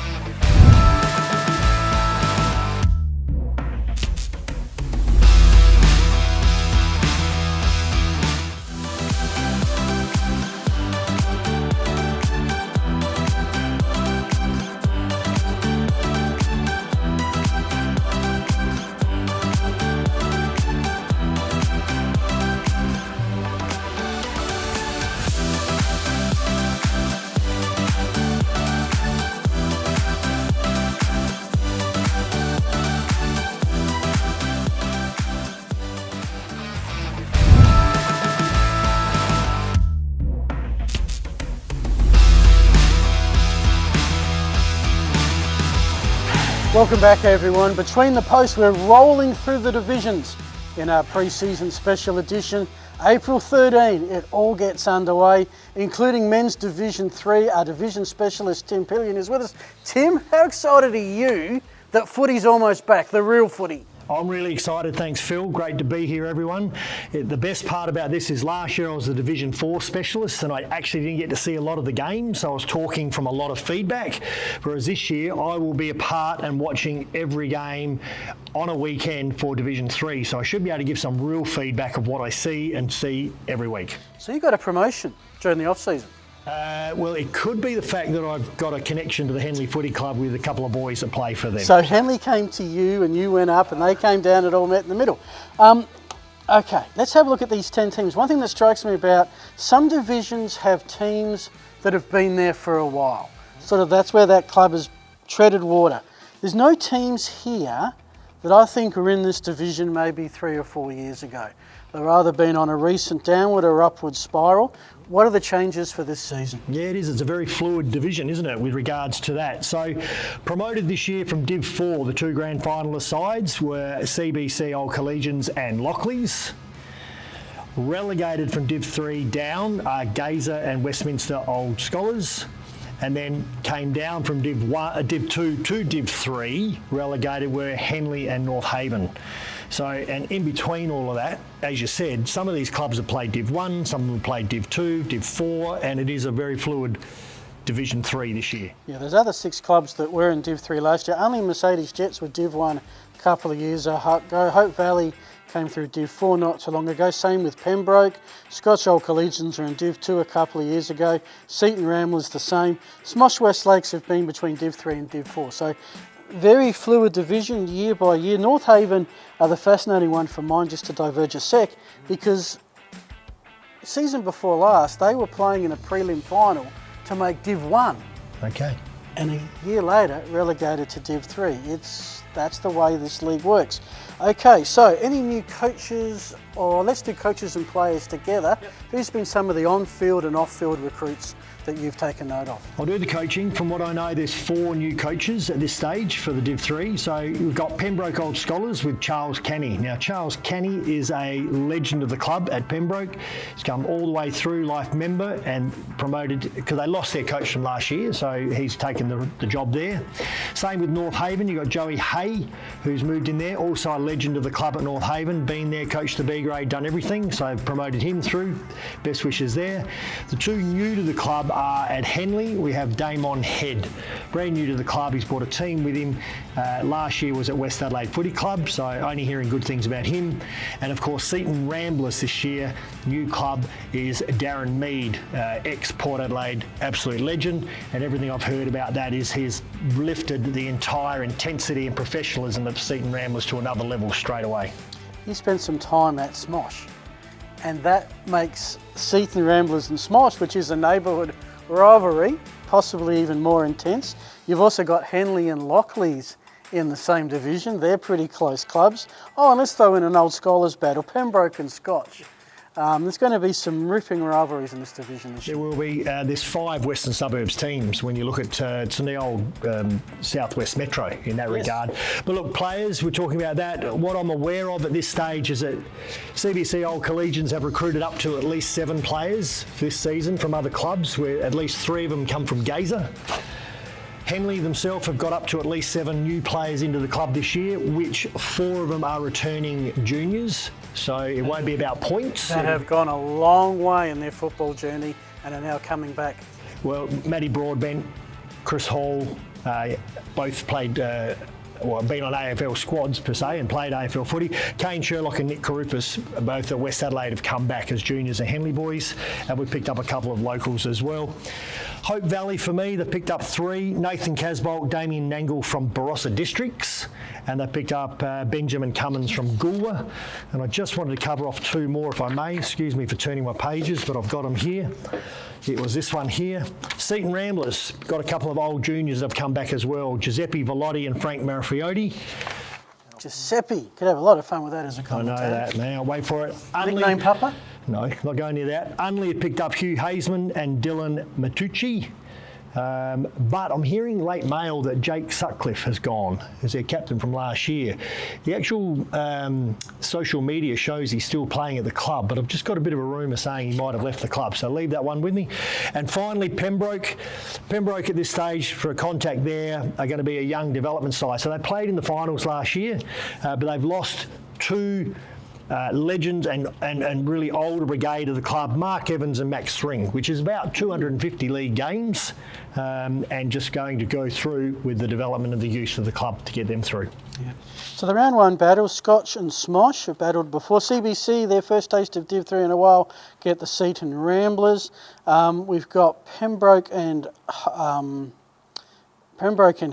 Welcome back, everyone. Between the Posts, we're rolling through the divisions in our pre-season special edition. April 13, it all gets underway, including Men's Division 3. Our division specialist, Tim Pillion, is with us. Tim, how excited are you that footy's almost back, the real footy? I'm really excited, thanks Phil. Great to be here, everyone. The best part about this is last year I was a Division 4 specialist and I actually didn't get to see a lot of the games, so I was talking from a lot of feedback. Whereas this year I will be a part and watching every game on a weekend for Division 3, so I should be able to give some real feedback of what I see every week. So you got a promotion during the off-season? Well, it could be the fact that I've got a connection to the Henley Footy Club with a couple of boys that play for them. So Henley came to you and you went up and they came down, it all met in the middle. Okay, let's have a look at these 10 teams. One thing that strikes me about some divisions have teams that have been there for a while. Sort of that's where that club has treaded water. There's no teams here that I think were in this division maybe 3 or 4 years ago. They've either been on a recent downward or upward spiral. What are the changes for this season? Yeah, it is. It's a very fluid division, isn't it, with regards to that? So, promoted this year from Div 4, the 2 grand finalist sides were CBC Old Collegians and Lockleys. Relegated from Div 3 down are Gazer and Westminster Old Scholars. And then came down from Div 2 to Div 3, relegated were Henley and North Haven. So, and in between all of that, as you said, some of these clubs have played Div 1, some of them have played Div 2, Div 4, and it is a very fluid Division 3 this year. Yeah, there's other 6 clubs that were in Div 3 last year. Only Mercedes Jets were Div 1 a couple of years ago. Hope Valley came through Div 4 not too long ago. Same with Pembroke. Scotch Old Collegians were in Div 2 a couple of years ago. Seaton Ramblers the same. Smosh West Lakes have been between Div 3 and Div 4. So very fluid division year by year. North Haven are the fascinating one for mine, just to diverge a sec, because season before last they were playing in a prelim final to make Div 1. Okay. And a year later relegated to Div 3. That's the way this league works. Okay, so any new coaches, or let's do coaches and players together. Yep. Who's been some of the on-field and off-field recruits that you've taken note of? I'll do the coaching. From what I know, there's 4 new coaches at this stage for the Div 3. So we've got Pembroke Old Scholars with Charles Canny. Now, Charles Canny is a legend of the club at Pembroke. He's come all the way through, life member, and promoted because they lost their coach from last year, so he's taken the job there. Same with North Haven. You've got Joey Hay, who's moved in there, also a legend of the club at North Haven, been there, coached the B grade, done everything, so I've promoted him through. Best wishes there. The 2 new to the club are at Henley. We have Damon Head, brand new to the club. He's brought a team with him. Last year was at West Adelaide Footy Club, so only hearing good things about him. And of course, Seaton Ramblers this year, new club is Darren Mead, ex-Port Adelaide absolute legend, and everything I've heard about that is he's lifted the entire intensity and professionalism of Seaton Ramblers to another level straight away. He spent some time at Smosh, and that makes Seaton Ramblers and Smosh, which is a neighbourhood rivalry, possibly even more intense. You've also got Henley and Lockleys in the same division. They're pretty close clubs. Oh, and let's throw in an old scholars battle, Pembroke and Scotch. There's going to be some ripping rivalries in this division this year. There will be. There's 5 Western Suburbs teams when you look at it's in the old Southwest Metro in that regard. But look, players, we're talking about that. What I'm aware of at this stage is that CBC Old Collegians have recruited up to at least 7 players this season from other clubs, where at least 3 of them come from Gazer. Henley themselves have got up to at least 7 new players into the club this year, which 4 of them are returning juniors. So it won't be about points. They have gone a long way in their football journey and are now coming back. Well, Matty Broadbent, Chris Hall, both played, been on AFL squads per se and played AFL footy. Kane Sherlock and Nick Karupis, both at West Adelaide, have come back as juniors and Henley boys, and we've picked up a couple of locals as well. Hope Valley for me, they picked up 3. Nathan Casbolt, Damien Nangle from Barossa Districts, and they picked up Benjamin Cummins from Goolwa. And I just wanted to cover off 2 more if I may. Excuse me for turning my pages, but I've got them here. It was this one here. Seaton Ramblers got a couple of old juniors that have come back as well. Giuseppe Velotti and Frank Marafiotti. Giuseppe, could have a lot of fun with that as a commentator. I know that now. Wait for it. Nickname Papa? No, not going near that. Unley had picked up Hugh Haseman and Dylan Matucci. But I'm hearing late mail that Jake Sutcliffe has gone as their captain from last year. The actual social media shows he's still playing at the club, but I've just got a bit of a rumour saying he might have left the club, so leave that one with me. And finally, Pembroke. Pembroke at this stage, for a contact there, are going to be a young development side. So they played in the finals last year, but they've lost 2 legends and really older brigade of the club, Mark Evans and Max Thring, which is about 250 league games, and just going to go through with the development of the youth of the club to get them through. Yeah. So the round 1 battle, Scotch and Smosh have battled before. CBC, their first taste of Div 3 in a while, get the Seaton Ramblers. We've got Pembroke and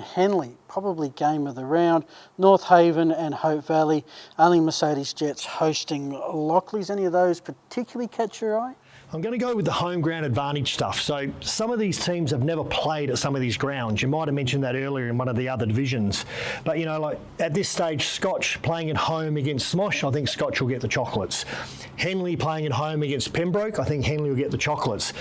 Henley, probably game of the round. North Haven and Hope Valley. Only Mercedes Jets hosting Lockleys. Any of those particularly catch your eye? I'm going to go with the home ground advantage stuff. So some of these teams have never played at some of these grounds. You might have mentioned that earlier in one of the other divisions. But, you know, like at this stage, Scotch playing at home against Smosh, I think Scotch will get the chocolates. Henley playing at home against Pembroke, I think Henley will get the chocolates.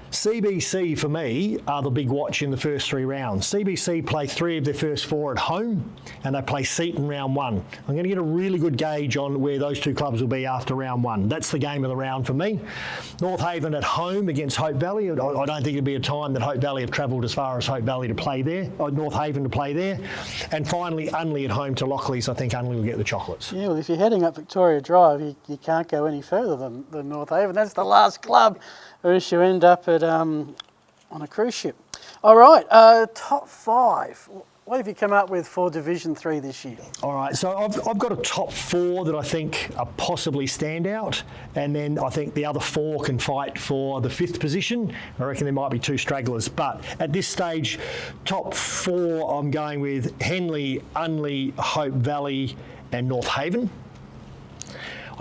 CBC, for me, are the big watch in the first 3 rounds. CBC play 3 of their first 4 at home, and they play Seton round 1. I'm going to get a really good gauge on where those 2 clubs will be after round 1. That's the game of the round for me. North Haven at home against Hope Valley. I don't think it'll be a time that Hope Valley have travelled as far as Hope Valley to play there, or North Haven to play there. And finally, Unley at home to Lockleys. I think Unley will get the chocolates. Yeah, well, if you're heading up Victoria Drive, you can't go any further than North Haven. That's the last club, or else you end up at on a cruise ship. All right, top 5. What have you come up with for Division 3 this year? All right, so I've got a top 4 that I think are possibly standout, and then I think the other 4 can fight for the 5th position. I reckon there might be 2 stragglers, but at this stage, top 4, I'm going with Henley, Unley, Hope Valley, and North Haven.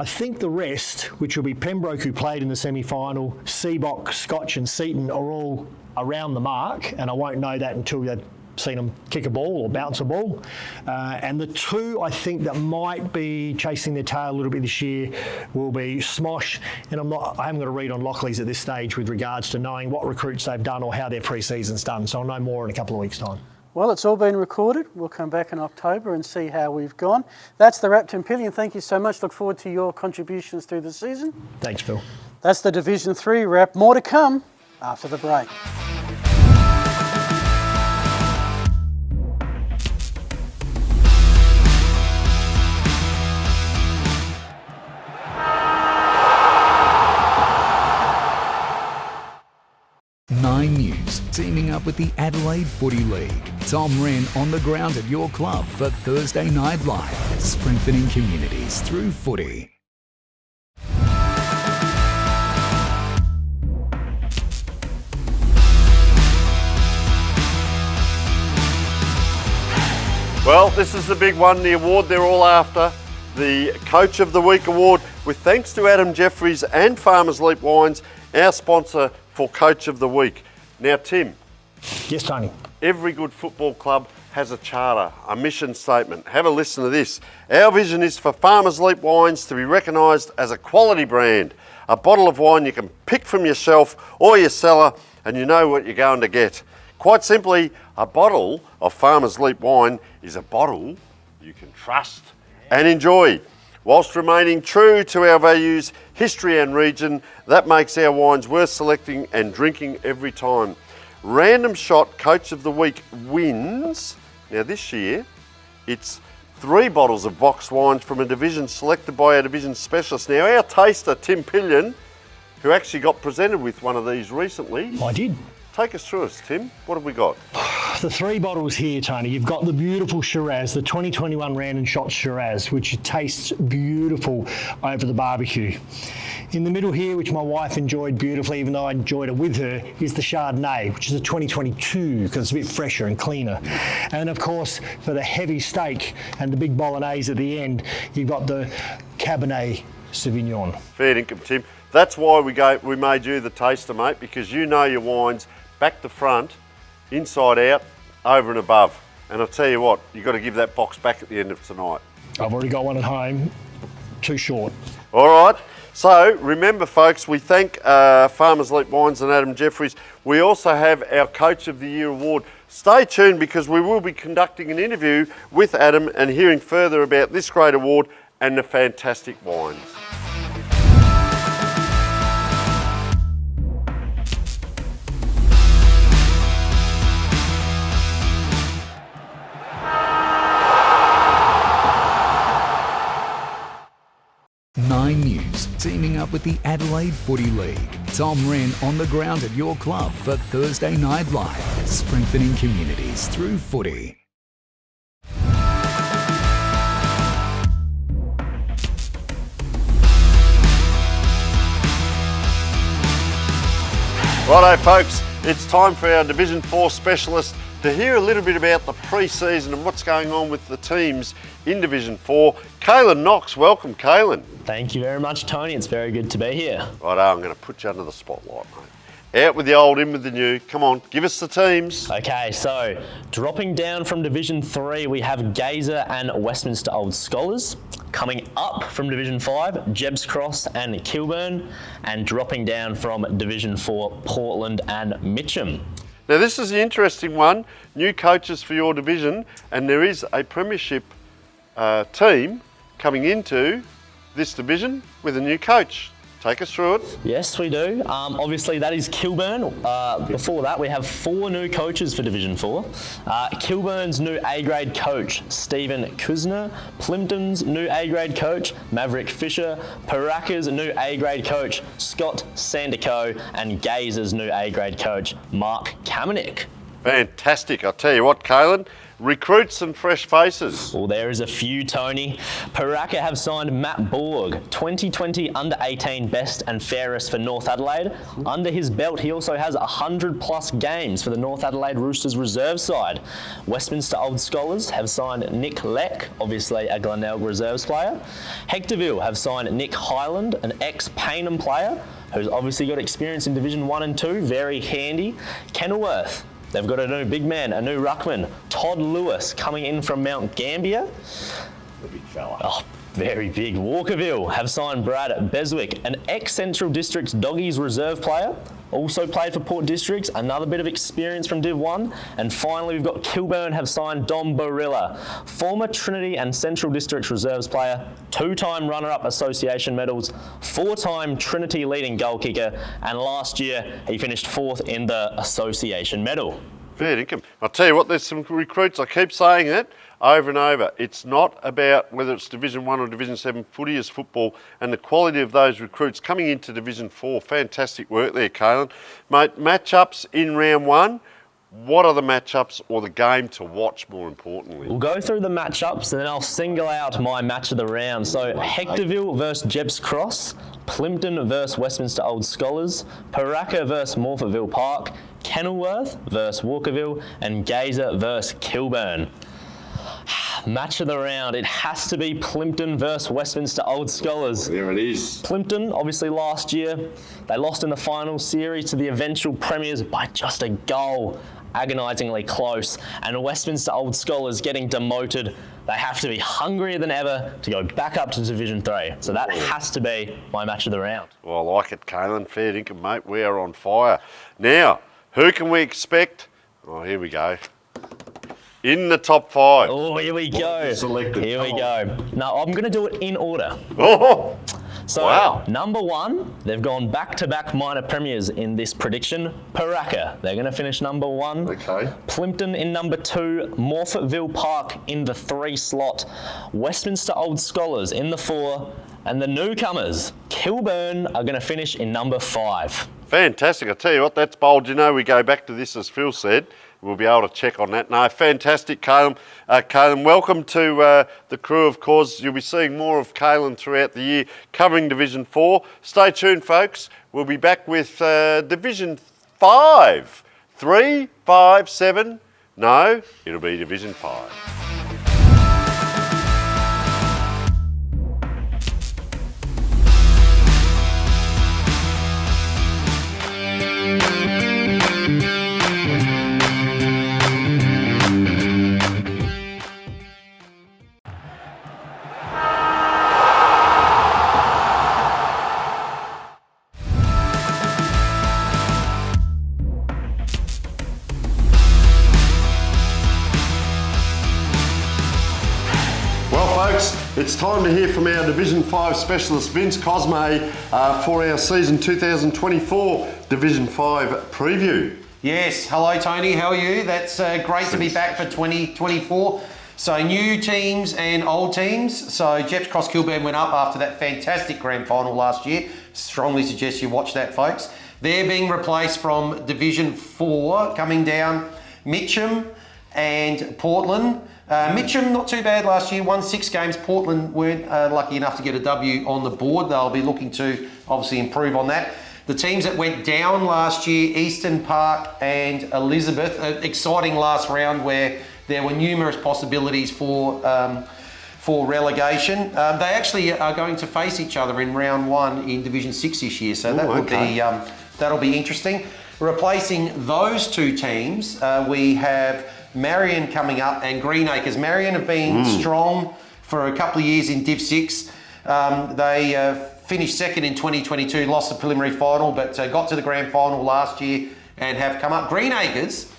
I think the rest, which will be Pembroke, who played in the semi-final, Seabock, Scotch and Seton, are all around the mark, and I won't know that until they've seen them kick a ball or bounce a ball. And the 2 I think that might be chasing their tail a little bit this year will be Smosh, and I haven't got a read on Lockleys at this stage with regards to knowing what recruits they've done or how their pre-season's done, so I'll know more in a couple of weeks' time. Well, it's all been recorded. We'll come back in October and see how we've gone. That's the wrap, Tim Pillion. Thank you so much. Look forward to your contributions through the season. Thanks, Phil. That's the Division 3 wrap. More to come after the break. Nine News, teaming up with the Adelaide Footy League. Tom Wren on the ground at your club for Thursday Night Live, strengthening communities through footy. Well, this is the big one, the award they're all after, the Coach of the Week award, with thanks to Adam Jeffries and Farmers Leap Wines, our sponsor for Coach of the Week. Now, Tim. Yes, Tony. Every good football club has a charter, a mission statement. Have a listen to this. Our vision is for Farmers Leap Wines to be recognised as a quality brand. A bottle of wine you can pick from your shelf or your cellar, and you know what you're going to get. Quite simply, a bottle of Farmers Leap wine is a bottle you can trust and enjoy. Whilst remaining true to our values, history and region, that makes our wines worth selecting and drinking every time. Random Shot Coach of the Week wins. Now this year, it's 3 bottles of boxed wines from a division selected by our division specialist. Now our taster, Tim Pillion, who actually got presented with one of these recently. I did. Take us through us, Tim. What have we got? The 3 bottles here, Tony. You've got the beautiful Shiraz, the 2021 Random Shot Shiraz, which tastes beautiful over the barbecue. In the middle here, which my wife enjoyed beautifully, even though I enjoyed it with her, is the Chardonnay, which is a 2022 because it's a bit fresher and cleaner. And of course, for the heavy steak and the big bolognese at the end, you've got the Cabernet Sauvignon. Fair income, Tim. That's why we made you the taster, mate, because you know your wines back to front, inside out, over and above. And I'll tell you what, you've got to give that box back at the end of tonight. I've already got one at home. Too short. All right. So remember, folks, we thank Farmers Leap Wines and Adam Jeffries. We also have our Coach of the Year award. Stay tuned because we will be conducting an interview with Adam and hearing further about this great award and the fantastic wines. Nine News, teaming up with the Adelaide Footy League. Tom Wren on the ground at your club for Thursday Night Live, strengthening communities through footy. Righto, folks, it's time for our Division 4 specialist To hear a little bit about the pre-season and what's going on with the teams in Division 4, Kalan Knox. Welcome, Kalan. Thank you very much, Tony. It's very good to be here. Righto, I'm going to put you under the spotlight, mate. Out with the old, in with the new. Come on, give us the teams. Okay, so dropping down from Division 3, we have Gazer and Westminster Old Scholars. Coming up from Division 5, Jebs Cross and Kilburn. And dropping down from Division 4, Portland and Mitcham. Now this is the interesting one, new coaches for your division, and there is a premiership team coming into this division with a new coach. Take us through it. Yes, we do. Obviously, that is Kilburn. Before that, we have 4 new coaches for Division 4. Kilburn's new A-grade coach, Stephen Kuzner. Plimpton's new A-grade coach, Maverick Fisher. Paraka's new A-grade coach, Scott Sandico. And Gazer's new A-grade coach, Mark Kamenik. Fantastic. I'll tell you what, Kalan, recruits and fresh faces. Well, there is a few, Tony. Paraka have signed Matt Borg, 2020 under-18 best and fairest for North Adelaide. Under his belt, he also has 100-plus games for the North Adelaide Roosters reserve side. Westminster Old Scholars have signed Nick Leck, obviously a Glenelg reserves player. Hectorville have signed Nick Highland, an ex-Paynham player, who's obviously got experience in Division 1 and 2, very handy. Kenilworth, they've got a new big man, a new ruckman, Todd Lewis, coming in from Mount Gambier. The big fella. Oh, very big. Walkerville have signed Brad Beswick, an ex-Central Districts Doggies reserve player. Also played for Port Districts, another bit of experience from Div 1. And finally, we've got Kilburn have signed Dom Barilla, former Trinity and Central Districts reserves player, 2-time runner-up association medals, 4-time Trinity leading goal kicker, and last year he finished 4th in the association medal. Fair income. I'll tell you what, there's some recruits, I keep saying it over and over. It's not about whether it's Division 1 or Division 7, footy is football, and the quality of those recruits coming into Division 4. Fantastic work there, Kalan. Mate, matchups in round 1. What are the matchups or the game to watch, more importantly? We'll go through the matchups and then I'll single out my match of the round. So Hectorville versus Jebs Cross, Plimpton versus Westminster Old Scholars, Paraka versus Morphettville Park, Kenilworth versus Walkerville, and Gazer versus Kilburn. Match of the round, it has to be Plimpton versus Westminster Old Scholars. There it is. Plimpton, obviously last year, they lost in the final series to the eventual premiers by just a goal. Agonisingly close. And Westminster Old Scholars getting demoted. They have to be hungrier than ever to go back up to Division 3. So that has to be my match of the round. Well, I like it, Kalan. Fair income, mate. We are on fire. Now, who can we expect? Oh, here we go. In the top 5. Oh, here we go. Selected. Here we go. Now, I'm going to do it in order. Oh, So, wow. Number 1, they've gone back-to-back minor premiers in this prediction. Paraka, they're going to finish number 1. Okay. Plimpton in number 2. Morphettville Park in the 3 slot. Westminster Old Scholars in the 4. And the newcomers, Kilburn, are going to finish in number 5. Fantastic. I tell you what, that's bold. You know, we go back to this, as Phil said. We'll be able to check on that. No, fantastic, Kalan. Kalan, welcome to the crew, of course. You'll be seeing more of Kalan throughout the year, covering Division 4. Stay tuned, folks. We'll be back with Division 5. 3, 5, 7. No, it'll be Division 5. It's time to hear from our Division 5 specialist, Vince Cosme, for our season 2024 Division 5 preview. Yes, hello Tony, how are you? That's great to be back for 2024. So new teams and old teams. So Jebs Cross Kilburn went up after that fantastic grand final last year. Strongly suggest you watch that, folks. They're being replaced from Division 4, coming down Mitcham and Portland. Mitcham, not too bad last year, won 6 games. Portland weren't lucky enough to get a W on the board. They'll be looking to obviously improve on that. The teams that went down last year, Eastern Park and Elizabeth, an exciting last round where there were numerous possibilities for relegation. They actually are going to face each other in round 1 in Division 6 this year, so that'll be interesting. Replacing those two teams, we have Marion coming up and Greenacres. Marion have been strong for a couple of years in Div 6. They finished second in 2022, lost the preliminary final, but got to the grand final last year and have come up. Greenacres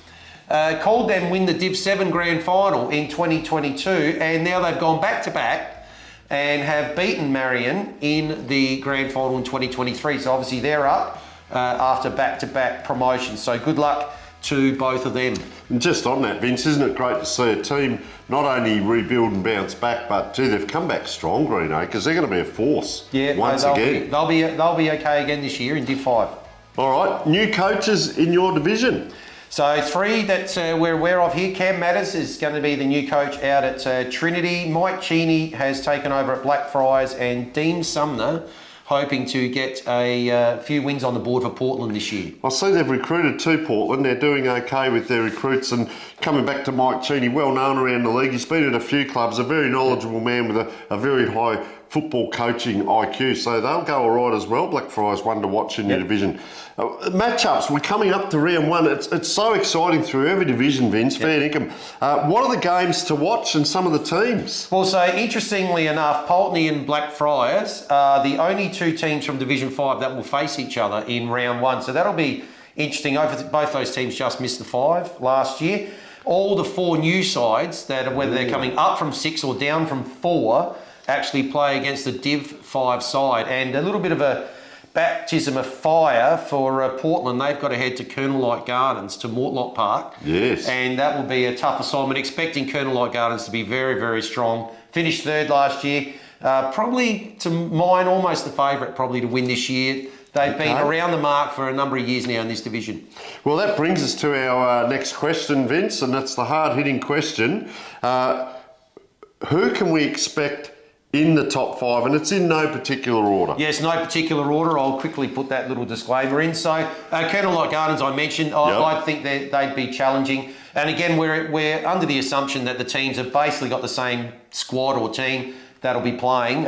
called them win the Div 7 grand final in 2022, and now they've gone back to back and have beaten Marion in the grand final in 2023. So obviously they're up after back-to-back promotions. So good luck to both of them. And just on that, Vince, isn't it great to see a team not only rebuild and bounce back, but they've come back strong, Greenacres. They're going to be a force once again. They'll be okay again this year in Div 5. All right, new coaches in your division. So 3 that we're aware of here. Cam Matters is going to be the new coach out at Trinity. Mike Cheney has taken over at Blackfriars, and Dean Sumner hoping to get a few wins on the board for Portland this year. I see they've recruited to Portland. They're doing okay with their recruits, and coming back to Mike Cheney, well known around the league. He's been at a few clubs, a very knowledgeable man with a very high football coaching IQ, so they'll go all right as well. Blackfriars, one to watch in your division. Matchups, we're coming up to round 1. It's so exciting through every division, Vince, fair income. What are the games to watch and some of the teams? Well, so interestingly enough, Pulteney and Blackfriars are the only 2 teams from Division 5 that will face each other in round 1. So that'll be interesting. Both those teams just missed the 5 last year. All the 4 new sides, that whether they're coming up from 6 or down from 4, actually play against the Div 5 side. And a little bit of a baptism of fire for Portland. They've got to head to Colonel Light Gardens, to Mortlot Park. Yes. And that will be a tough assignment, expecting Colonel Light Gardens to be very, very strong. Finished 3rd last year. Probably, to mine, almost the favourite probably to win this year. They've been around the mark for a number of years now in this division. Well, that brings us to our next question, Vince, and that's the hard-hitting question. Who can we expect in the top 5? And it's in no particular order. Yes, no particular order. I'll quickly put that little disclaimer in. So, Colonel Light Gardens, I mentioned, I think they'd be challenging. And again, we're under the assumption that the teams have basically got the same squad or team that'll be playing.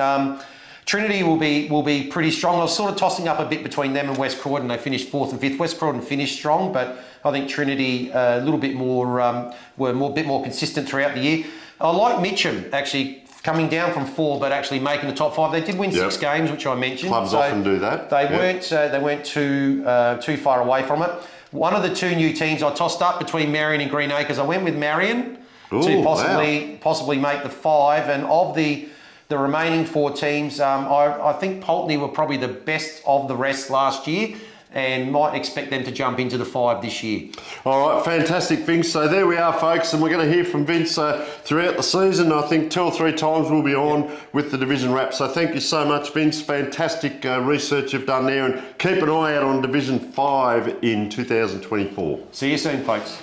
Trinity will be pretty strong. I was sort of tossing up a bit between them and West Croydon. They finished 4th and 5th. West Croydon finished strong, but I think Trinity a little bit more were a bit more consistent throughout the year. I like Mitcham actually coming down from 4, but actually making the top 5. They did win 6 games, which I mentioned. Clubs often do that. They weren't too far away from it. One of the 2 new teams I tossed up between Marion and Greenacres. I went with Marion to possibly make the 5, and of the remaining 4 teams, I think Pulteney were probably the best of the rest last year, and might expect them to jump into the 5 this year. All right, fantastic, Vince. So there we are, folks, and we're going to hear from Vince throughout the season. I think 2 or 3 times we'll be on with the division wrap. So thank you so much, Vince. Fantastic research you've done there, and keep an eye out on Division 5 in 2024. See you soon, folks.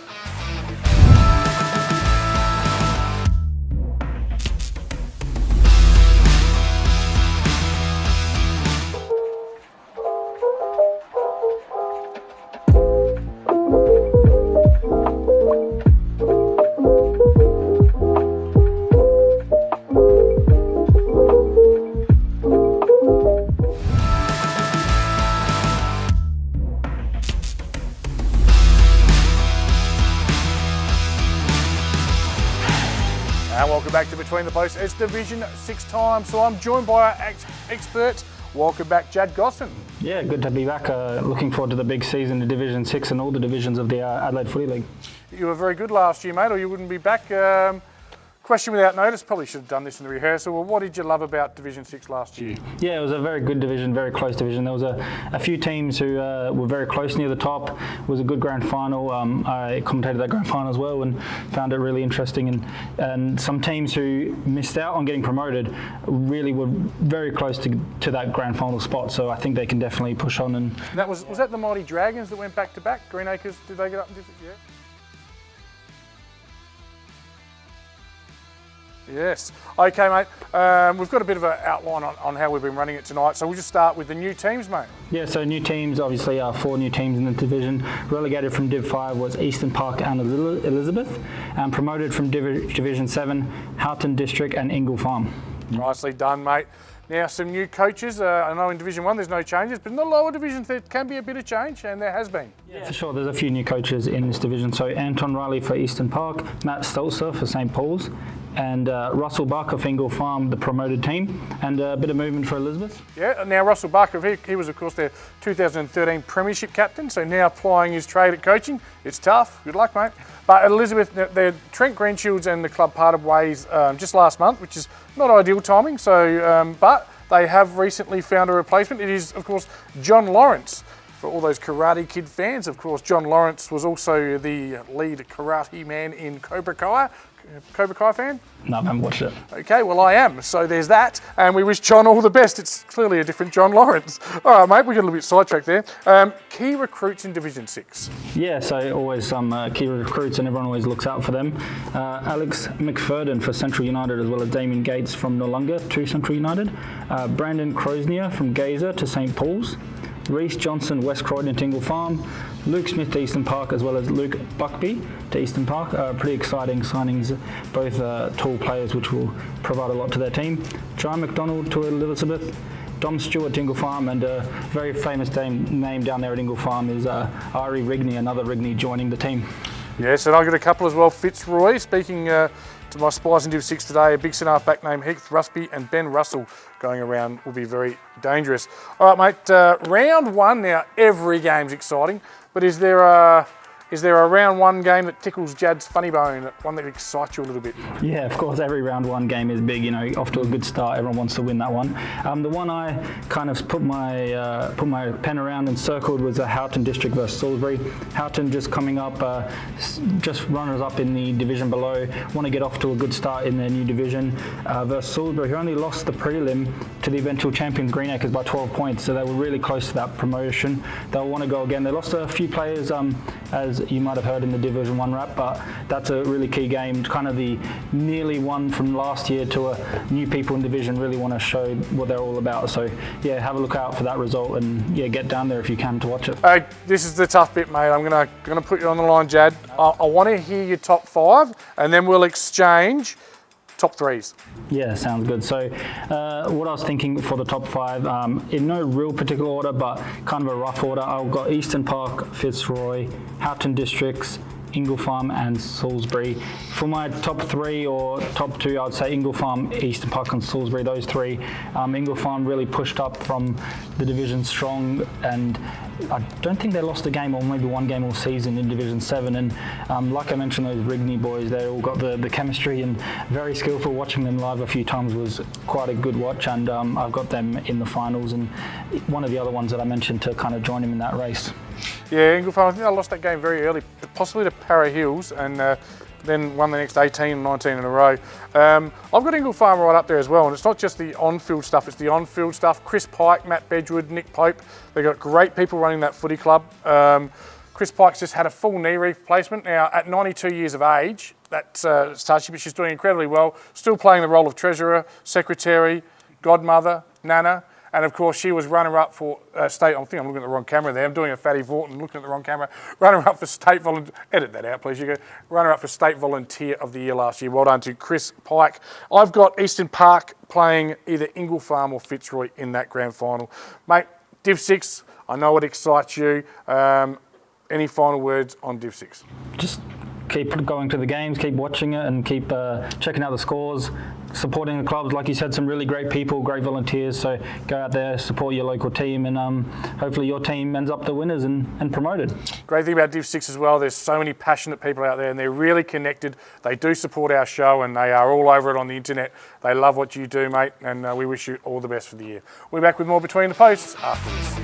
And welcome back to Between the Posts. It's Division 6 time, so I'm joined by our expert. Welcome back, Jad Gosson. Yeah, good to be back. Looking forward to the big season in Division 6 and all the divisions of the Adelaide Footy League. You were very good last year, mate, or you wouldn't be back. Question without notice, probably should have done this in the rehearsal. Well, what did you love about Division 6 last year? Yeah, it was a very good division, very close division. There was a few teams who were very close near the top. It was a good grand final. I commentated that grand final as well and found it really interesting. And some teams who missed out on getting promoted really were very close to that grand final spot. So I think they can definitely push on. And that was that the Mighty Dragons that went back to back? Greenacres, did they get up and visit? Yeah. Yes. Okay, mate. We've got a bit of an outline on how we've been running it tonight, so we'll just start with the new teams, mate. Yeah, so new teams, obviously 4 new teams in the division. Relegated from Div 5 was Eastern Park and Elizabeth, and promoted from Division 7, Houghton District and Ingle Farm. Nicely done, mate. Now, some new coaches. I know in Division 1 there's no changes, but in the lower divisions there can be a bit of change, and there has been. Yeah, for sure. There's a few new coaches in this division. So Anton Riley for Eastern Park, Matt Stolzer for St. Paul's, and Russell Barker for Ingle Farm, the promoted team, and a bit of movement for Elizabeth. Yeah, now Russell Barker, he was of course their 2013 Premiership captain, so now applying his trade at coaching. It's tough. Good luck, mate. But Elizabeth, Trent Greenshields and the club parted ways just last month, which is not ideal timing. So, but they have recently found a replacement. It is, of course, John Lawrence. For all those Karate Kid fans, of course, John Lawrence was also the lead karate man in Cobra Kai. Cobra Kai fan? No, I haven't watched it. Okay, well I am, so there's that, and we wish John all the best. It's clearly a different John Lawrence. All right, mate, we got a little bit sidetracked there. Key recruits in Division 6. Yeah, so always some key recruits, and everyone always looks out for them. Alex McFerdin for Central United, as well as Damien Gates from Nollunga to Central United. Brandon Crosnier from Gazer to St. Paul's. Reece Johnson, West Croydon to Ingle Farm. Luke Smith to Eastern Park, as well as Luke Buckby to Eastern Park. Pretty exciting signings, both tall players, which will provide a lot to their team. John McDonald to Elizabeth. Dom Stewart to Ingle Farm, and a very famous name down there at Ingle Farm is Ari Rigney, another Rigney joining the team. Yes, and I've got a couple as well. Fitzroy, speaking to my spies in Div 6 today, a big centre back named Heath Rusby and Ben Russell going around will be very dangerous. All right, mate, round 1 now, every game's exciting, but is there a round 1 game that tickles Jad's funny bone, one that excites you a little bit? Yeah, of course, every round 1 game is big, off to a good start, everyone wants to win that one. The one I kind of put my pen around and circled was Houghton District versus Salisbury. Houghton just coming up, just runners up in the division below, want to get off to a good start in their new division, versus Salisbury, who only lost the prelim to the eventual champions Greenacres by 12 points, so they were really close to that promotion. They'll want to go again. They lost a few players, as you might have heard in the Division 1 wrap, but that's a really key game, kind of the nearly one from last year to a new people in division really want to show what they're all about. So yeah, have a look out for that result, and yeah, get down there if you can to watch it. This is the tough bit, mate. I'm gonna put you on the line, Jad. I want to hear your top 5, and then we'll exchange top 3s. Yeah, sounds good. So what I was thinking for the top 5, in no real particular order, but kind of a rough order, I've got Eastern Park, Fitzroy, Houghton Districts, Ingle Farm and Salisbury. For my top 3 or top 2, I'd say Ingle Farm, Eastern Park and Salisbury, those 3. Ingle Farm really pushed up from the division strong, and I don't think they lost a game or maybe one game all season in Division 7. And like I mentioned, those Rigney boys, they all got the chemistry and very skillful. Watching them live a few times was quite a good watch, and I've got them in the finals, and one of the other ones that I mentioned to kind of join him in that race. Yeah, Ingle Farm, I think I lost that game very early, possibly to Para Hills, and then won the next 18 and 19 in a row. I've got Ingle Farm right up there as well, and it's not just the on-field stuff, it's the on-field stuff. Chris Pike, Matt Bedgewood, Nick Pope, they've got great people running that footy club. Chris Pike's just had a full knee replacement. Now, at 92 years of age, that's touchy, but she's doing incredibly well, still playing the role of treasurer, secretary, godmother, nana. And of course, she was runner-up for state. I think I'm looking at the wrong camera there. I'm doing a Fatty Vorton, looking at the wrong camera. Runner-up for state volunteer. Edit that out, please. You go. Runner-up for state volunteer of the year last year. Well done to Chris Pike. I've got Eastern Park playing either Ingle Farm or Fitzroy in that grand final, mate. Div 6. I know it excites you. Any final words on Div 6? Just keep going to the games, keep watching it, and keep checking out the scores, supporting the clubs. Like you said, some really great people, great volunteers, so go out there, support your local team, and hopefully your team ends up the winners and promoted. Great thing about Div 6 as well, there's so many passionate people out there, and they're really connected. They do support our show, and they are all over it on the internet. They love what you do, mate, and we wish you all the best for the year. We're back with more Between the Posts after this.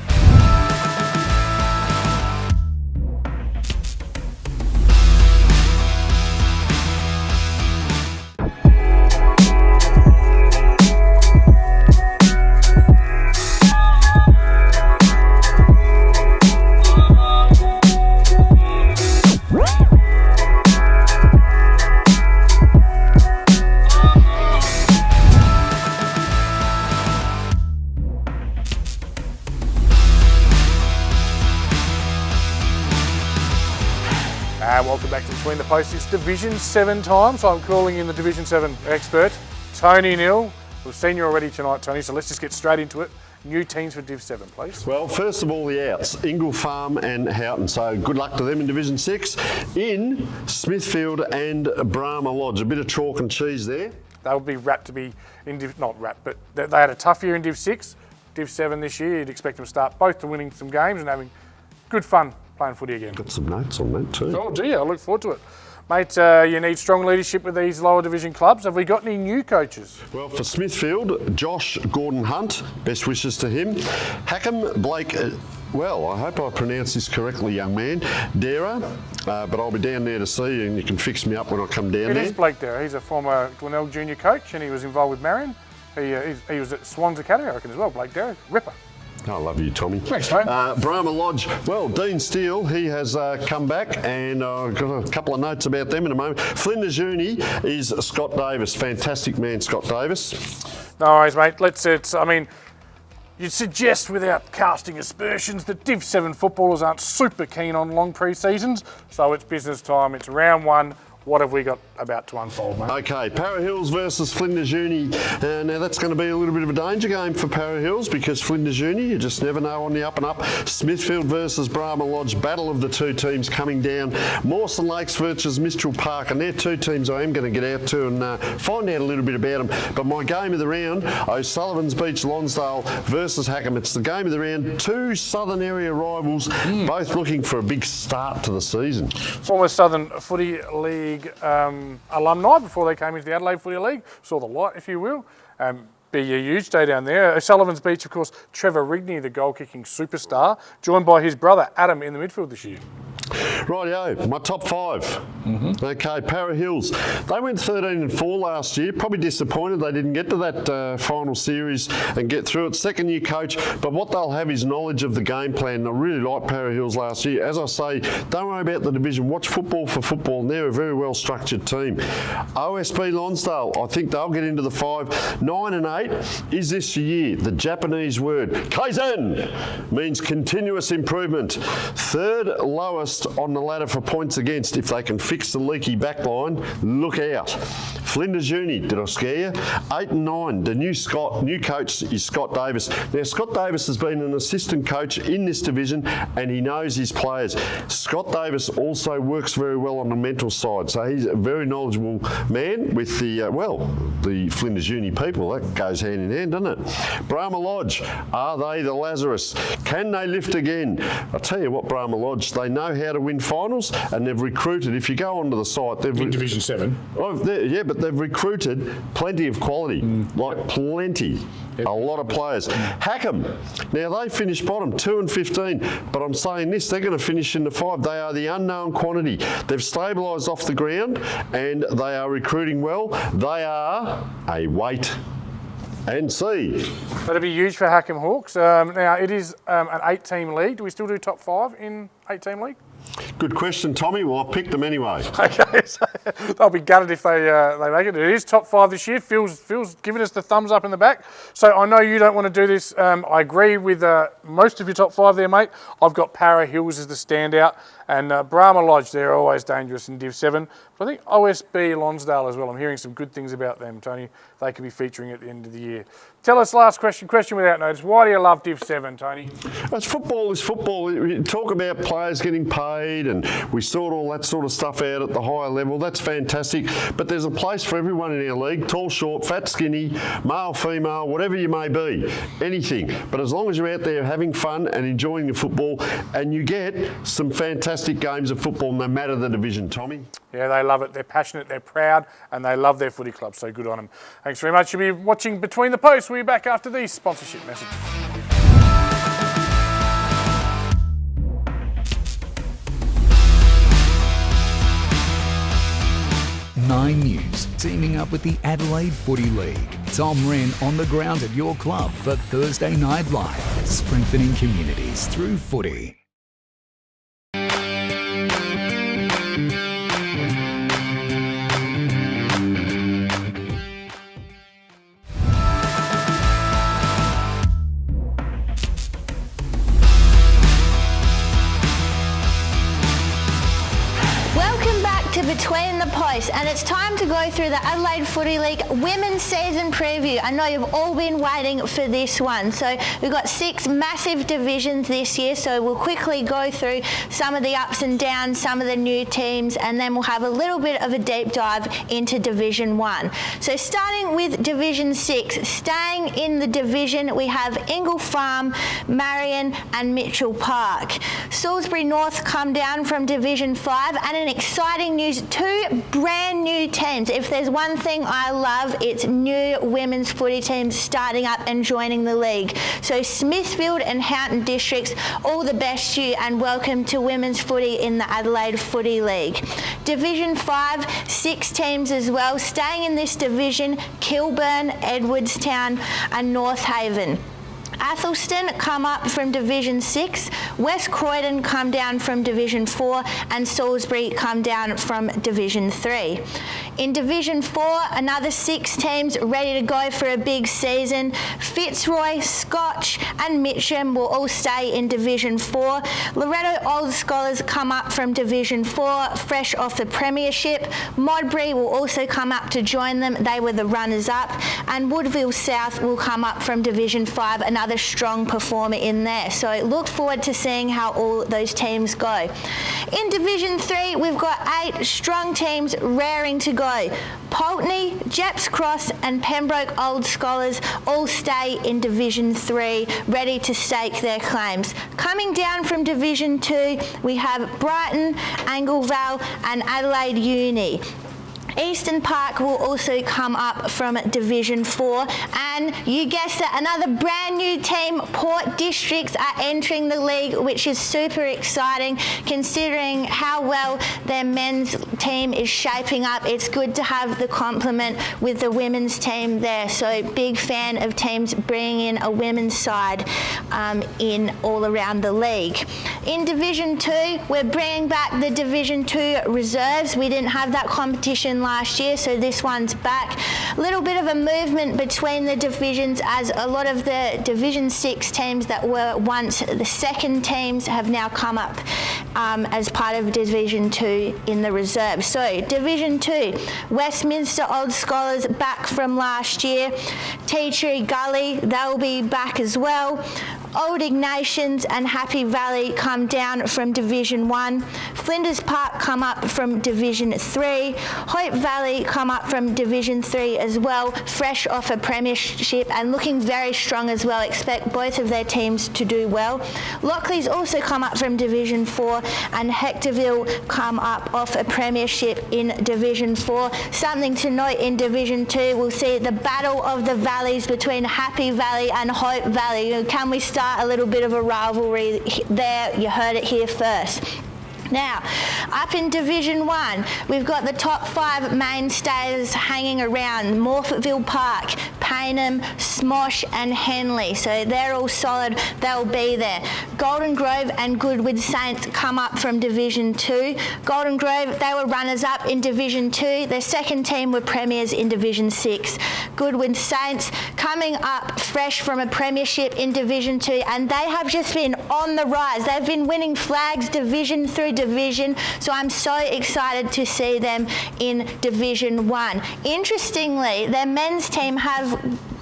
Welcome back to Between the Posts. It's Division 7 time, so I'm calling in the Division 7 expert, Tony Neal. We've seen you already tonight, Tony, so let's just get straight into it. New teams for Div 7, please. Well, first of all, the outs, Ingle Farm and Houghton. So good luck to them in Division 6. In Smithfield and Brahma Lodge. A bit of chalk and cheese there. They would be wrapped to be in Div, not wrapped, but they had a tough year in Div 6. Div 7 this year, you'd expect them to start both to winning some games and having good fun playing footy again. Got some notes on that too. Oh, do you? I look forward to it. Mate, you need strong leadership with these lower division clubs. Have we got any new coaches? Well, for Smithfield, Josh Gordon Hunt, best wishes to him. Hackham Blake, well, I hope I pronounced this correctly, young man, Dara, but I'll be down there to see you and you can fix me up when I come down there. It is Blake Dara. He's a former Glenelg junior coach and he was involved with Marion. He was at Swans Academy, I reckon, as well, Blake Dara. Ripper. I love you, Tommy. Thanks, mate. Brahma Lodge. Well, Dean Steele, he has come back, and I've got a couple of notes about them in a moment. Flinders Uni is Scott Davis. Fantastic man, Scott Davis. No worries, mate. You'd suggest without casting aspersions that Div 7 footballers aren't super keen on long pre-seasons, so it's business time. It's round one. What have we got about to unfold, mate? Okay, Para Hills versus Flinders Uni. Now that's going to be a little bit of a danger game for Para Hills because Flinders Uni, you just never know on the up and up. Smithfield versus Brahma Lodge, battle of the two teams coming down. Mawson Lakes versus Mistral Park, and they're two teams I am going to get out to and find out a little bit about them. But my game of the round, O'Sullivan's Beach Lonsdale versus Hackham. It's the game of the round. Two southern area rivals, both looking for a big start to the season. Former Southern Footy League alumni before they came into the Adelaide Footy League. Saw the light, if you will. Be a huge day down there. O'Sullivan's Beach, of course, Trevor Rigney, the goal-kicking superstar, joined by his brother Adam in the midfield this year. Rightio, my top five. Okay, Para Hills. They went 13-4 last year. Probably disappointed they didn't get to that final series and get through it. Second year coach, but what they'll have is knowledge of the game plan. And I really liked Para Hills last year. As I say, don't worry about the division. Watch football for football, and they're a very well structured team. OSB Lonsdale, I think they'll get into the 5. 9 and 8 is this year. The Japanese word Kaizen means continuous improvement. Third lowest on the ladder for points against. If they can fix the leaky backline, look out. Flinders Uni, did I scare you? 8 and 9. The new coach is Scott Davis. Now, Scott Davis has been an assistant coach in this division and he knows his players. Scott Davis also works very well on the mental side, so he's a very knowledgeable man with the Flinders Uni people. That goes hand in hand, doesn't it? Brahma Lodge, are they the Lazarus? Can they lift again? I'll tell you what, Brahma Lodge, they know how to win finals and they've recruited, if you go onto the site, they've... In Division 7? Yeah, but they've recruited plenty of quality, plenty. Yep. A lot of players. Hackham, now they finished bottom, 2 and 15, but I'm saying this, they're going to finish in the 5. They are the unknown quantity. They've stabilised off the ground and they are recruiting well. They are a wait and see. That'd be huge for Hackham Hawks. Now, it is an 8-team league. Do we still do top 5 in 8-team league? Good question, Tommy. Well, I picked them anyway. Okay, so they'll be gutted if they make it. It is top 5 this year. Phil's giving us the thumbs up in the back. So I know you don't want to do this. I agree with most of your top 5 there, mate. I've got Para Hills as the standout. And Brahma Lodge, they're always dangerous in Div 7. But I think OSB Lonsdale as well. I'm hearing some good things about them, Tony. They could be featuring at the end of the year. Tell us, last question without notice. Why do you love Div 7, Tony? Football is football. We talk about players getting paid and we sort all that sort of stuff out at the higher level. That's fantastic. But there's a place for everyone in our league. Tall, short, fat, skinny, male, female, whatever you may be. Anything. But as long as you're out there having fun and enjoying the football and you get some fantastic games of football no matter the division, Tommy. Yeah, they love it. They're passionate, they're proud, and they love their footy club, so good on them. Thanks very much. You'll be watching Between the Posts. We'll be back after these sponsorship messages. 9 News, teaming up with the Adelaide Footy League. Tom Wren on the ground at your club for Thursday Night Live, strengthening communities through footy. Welcome Between the Posts, and it's time to go through the Adelaide Footy League Women's Season Preview. I know you've all been waiting for this one. So we've got 6 massive divisions this year, so we'll quickly go through some of the ups and downs, some of the new teams, and then we'll have a little bit of a deep dive into Division 1. So starting with Division 6, staying in the division, we have Ingle Farm, Marion and Mitchell Park. Salisbury North come down from Division 5, and in exciting news, 2 brand new teams. If there's one thing I love, it's new women's footy teams starting up and joining the league. So Smithfield and Houghton districts, all the best to you and welcome to women's footy in the Adelaide Footy League. Division 5, 6 teams as well. Staying in this division, Kilburn, Edwardstown and North Haven. Athelston come up from Division 6, West Croydon come down from Division 4 and Salisbury come down from Division 3. In Division 4, another 6 teams ready to go for a big season. Fitzroy, Scotch and Mitcham will all stay in Division 4. Loretto Old Scholars come up from Division 4, fresh off the premiership. Modbury will also come up to join them. They were the runners-up. And Woodville South will come up from Division 5, another strong performer in there. So look forward to seeing how all those teams go. In Division 3, we've got 8 strong teams raring to go. Pulteney, Jeps Cross and Pembroke Old Scholars all stay in Division 3, ready to stake their claims. Coming down from Division 2, we have Brighton, Anglevale and Adelaide Uni. Eastern Park will also come up from Division 4, and you guessed it, another brand new team, Port Districts, are entering the league, which is super exciting considering how well their men's team is shaping up. It's good to have the complement with the women's team there, so big fan of teams bringing in a women's side in all around the league. In Division 2, we're bringing back the Division 2 reserves. We didn't have that competition last year, so this one's back. A little bit of a movement between the divisions, as a lot of the Division 6 teams that were once the second teams have now come up as part of Division 2 in the reserve. So Division 2, Westminster Old Scholars back from last year. Tea Tree Gully, they'll be back as well. Old Ignatians and Happy Valley come down from Division 1. Flinders Park come up from Division 3. Hope Valley come up from Division 3 as well, fresh off a premiership and looking very strong as well. Expect both of their teams to do well. Lockleys also come up from Division 4 and Hectorville come up off a premiership in Division 4. Something to note in Division 2, we'll see the battle of the valleys between Happy Valley and Hope Valley. Can we start a little bit of a rivalry there? You heard it here first. Now, up in Division 1, we've got the top 5 mainstays hanging around: Morphettville Park, Payneham, Smosh and Henley. So they're all solid, they'll be there. Golden Grove and Goodwood Saints come up from Division 2. Golden Grove, they were runners-up in Division 2. Their second team were premiers in Division 6. Goodwood Saints coming up fresh from a premiership in Division 2, and they have just been on the rise. They've been winning flags division through division, so I'm so excited to see them in Division 1. Interestingly, their men's team have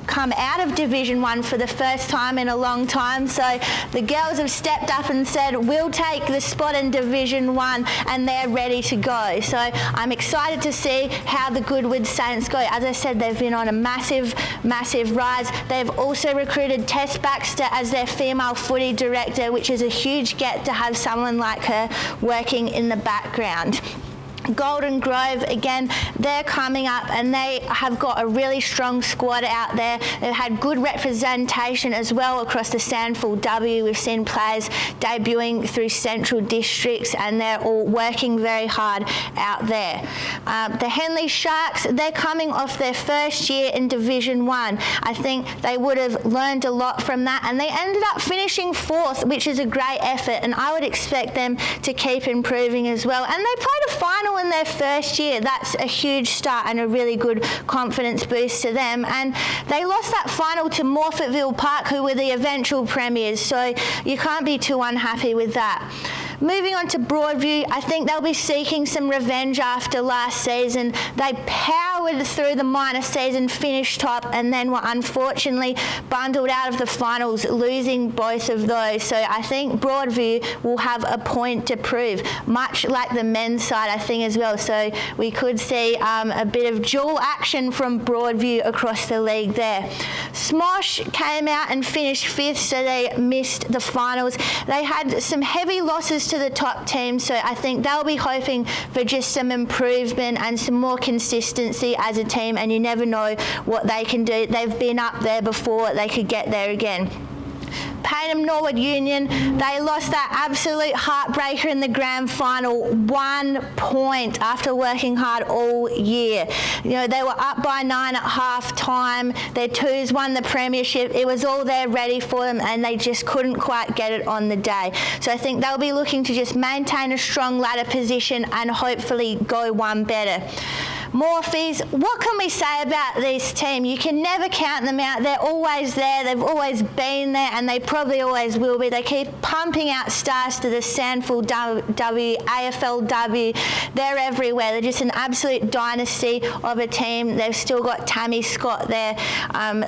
come out of Division 1 for the first time in a long time, so the girls have stepped up and said we'll take the spot in Division 1, and they're ready to go. So I'm excited to see how the Goodwood Saints go. As I said, they've been on a massive rise. They've also recruited Tess Baxter as their female footy director, which is a huge get to have someone like her working in the background. Golden Grove, again, they're coming up and they have got a really strong squad out there. They've had good representation as well across the Sandford W. We've seen players debuting through central districts and they're all working very hard out there. The Henley Sharks, they're coming off their first year in Division 1. I think they would have learned a lot from that, and they ended up finishing 4th, which is a great effort, and I would expect them to keep improving as well. And they played a final in their first year. That's a huge start and a really good confidence boost to them. And they lost that final to Morphettville Park, who were the eventual premiers, so you can't be too unhappy with that. Moving on to Broadview, I think they'll be seeking some revenge after last season. They powered through the minor season, finished top, and then were unfortunately bundled out of the finals, losing both of those. So I think Broadview will have a point to prove, much like the men's side, I think, as well. So we could see a bit of dual action from Broadview across the league there. Smosh came out and finished 5th, so they missed the finals. They had some heavy losses to the top teams, so I think they'll be hoping for just some improvement and some more consistency as a team, and you never know what they can do. They've been up there before, they could get there again. Payneham Norwood Union, they lost that absolute heartbreaker in the grand final, 1 point after working hard all year. You know, they were up by 9 at half time. Their twos won the premiership. It was all there ready for them, and they just couldn't quite get it on the day. So I think they'll be looking to just maintain a strong ladder position and hopefully go one better. Morphies, what can we say about this team? You can never count them out. They're always there. They've always been there, and they probably always will be. They keep pumping out stars to the Sandford W, AFL W. They're everywhere. They're just an absolute dynasty of a team. They've still got Tammy Scott there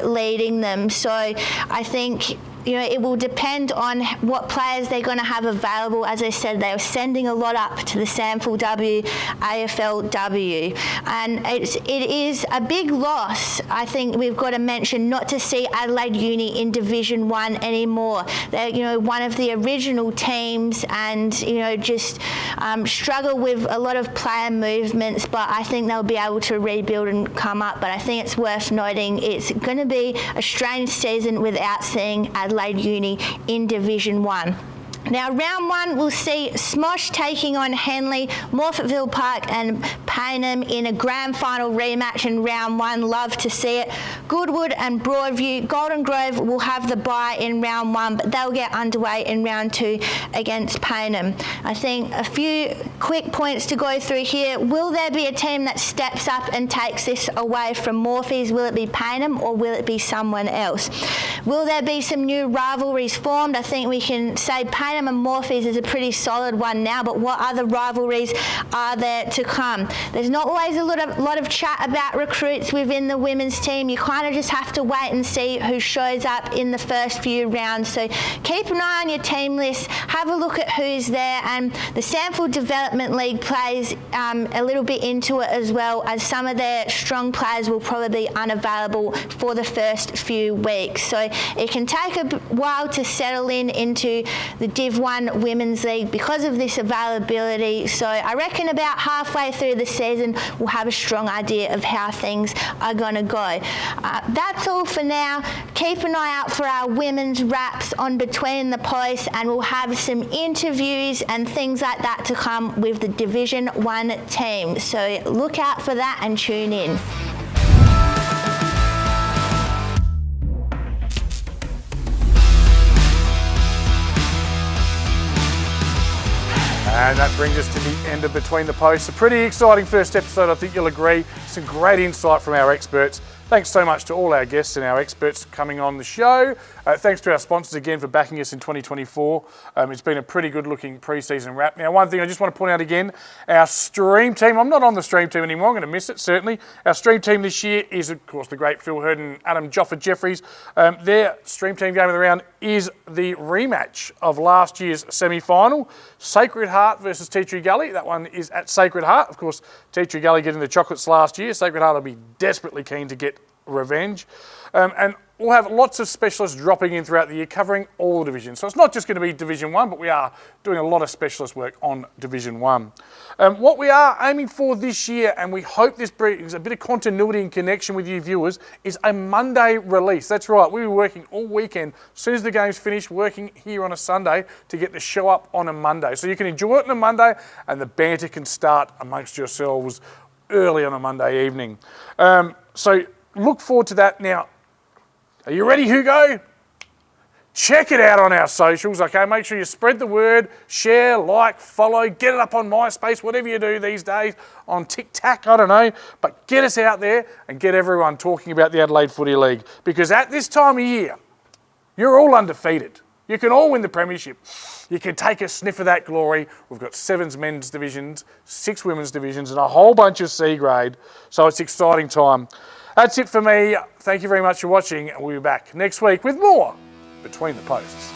leading them. So I think, you know, it will depend on what players they're going to have available. As I said, they are sending a lot up to the Sandford W, AFL W. And it is a big loss, I think we've got to mention, not to see Adelaide Uni in Division 1 anymore. They're, you know, one of the original teams, and, you know, just struggle with a lot of player movements, but I think they'll be able to rebuild and come up. But I think it's worth noting it's going to be a strange season without seeing Adelaide Uni in Division 1. Now, round 1, we'll see Smosh taking on Henley, Morphettville Park and Payneham in a grand final rematch in round 1. Love to see it. Goodwood and Broadview, Golden Grove will have the bye in round 1, but they'll get underway in round 2 against Payneham. I think a few quick points to go through here. Will there be a team that steps up and takes this away from Morphies? Will it be Payneham or will it be someone else? Will there be some new rivalries formed? I think we can say Payneham and Morphies is a pretty solid one now, but what other rivalries are there to come? There's not always a lot of chat about recruits within the women's team. You kind of just have to wait and see who shows up in the first few rounds. So keep an eye on your team list, have a look at who's there, and the Sandford Development League plays a little bit into it as well, as some of their strong players will probably be unavailable for the first few weeks. So it can take a while to settle into the Div 1 Women's League because of this availability. So I reckon about halfway through the season we'll have a strong idea of how things are going to go. That's all for now. Keep an eye out for our women's wraps on Between the Posts, and we'll have some interviews and things like that to come with the Division 1 team. So look out for that and tune in. And that brings us to the end of Between the Posts. A pretty exciting first episode, I think you'll agree. Some great insight from our experts. Thanks so much to all our guests and our experts coming on the show. Thanks to our sponsors again for backing us in 2024. It's been a pretty good looking pre-season wrap. Now, one thing I just want to point out again, our stream team, I'm not on the stream team anymore, I'm going to miss it certainly. Our stream team this year is, of course, the great Phil Hurd and Adam Joffa-Jeffries. Their stream team game of the round is the rematch of last year's semi-final, Sacred Heart versus Tea Tree Gully. That one is at Sacred Heart. Of course, Tea Tree Gully getting the chocolates last year. Sacred Heart will be desperately keen to get revenge. And we'll have lots of specialists dropping in throughout the year covering all divisions. So it's not just going to be Division 1, but we are doing a lot of specialist work on Division 1. What we are aiming for this year, and we hope this brings a bit of continuity and connection with you viewers, is a Monday release. That's right, we were working all weekend. As soon as the game's finished, working here on a Sunday to get the show up on a Monday. So you can enjoy it on a Monday and the banter can start amongst yourselves early on a Monday evening. So look forward to that. Now, are you ready, Hugo? Check it out on our socials, okay? Make sure you spread the word, share, like, follow, get it up on MySpace, whatever you do these days, on TikTok, I don't know. But get us out there and get everyone talking about the Adelaide Footy League. Because at this time of year, you're all undefeated. You can all win the premiership. You can take a sniff of that glory. We've got 7 men's divisions, 6 women's divisions, and a whole bunch of C grade. So it's exciting time. That's it for me. Thank you very much for watching, and we'll be back next week with more Between the Posts.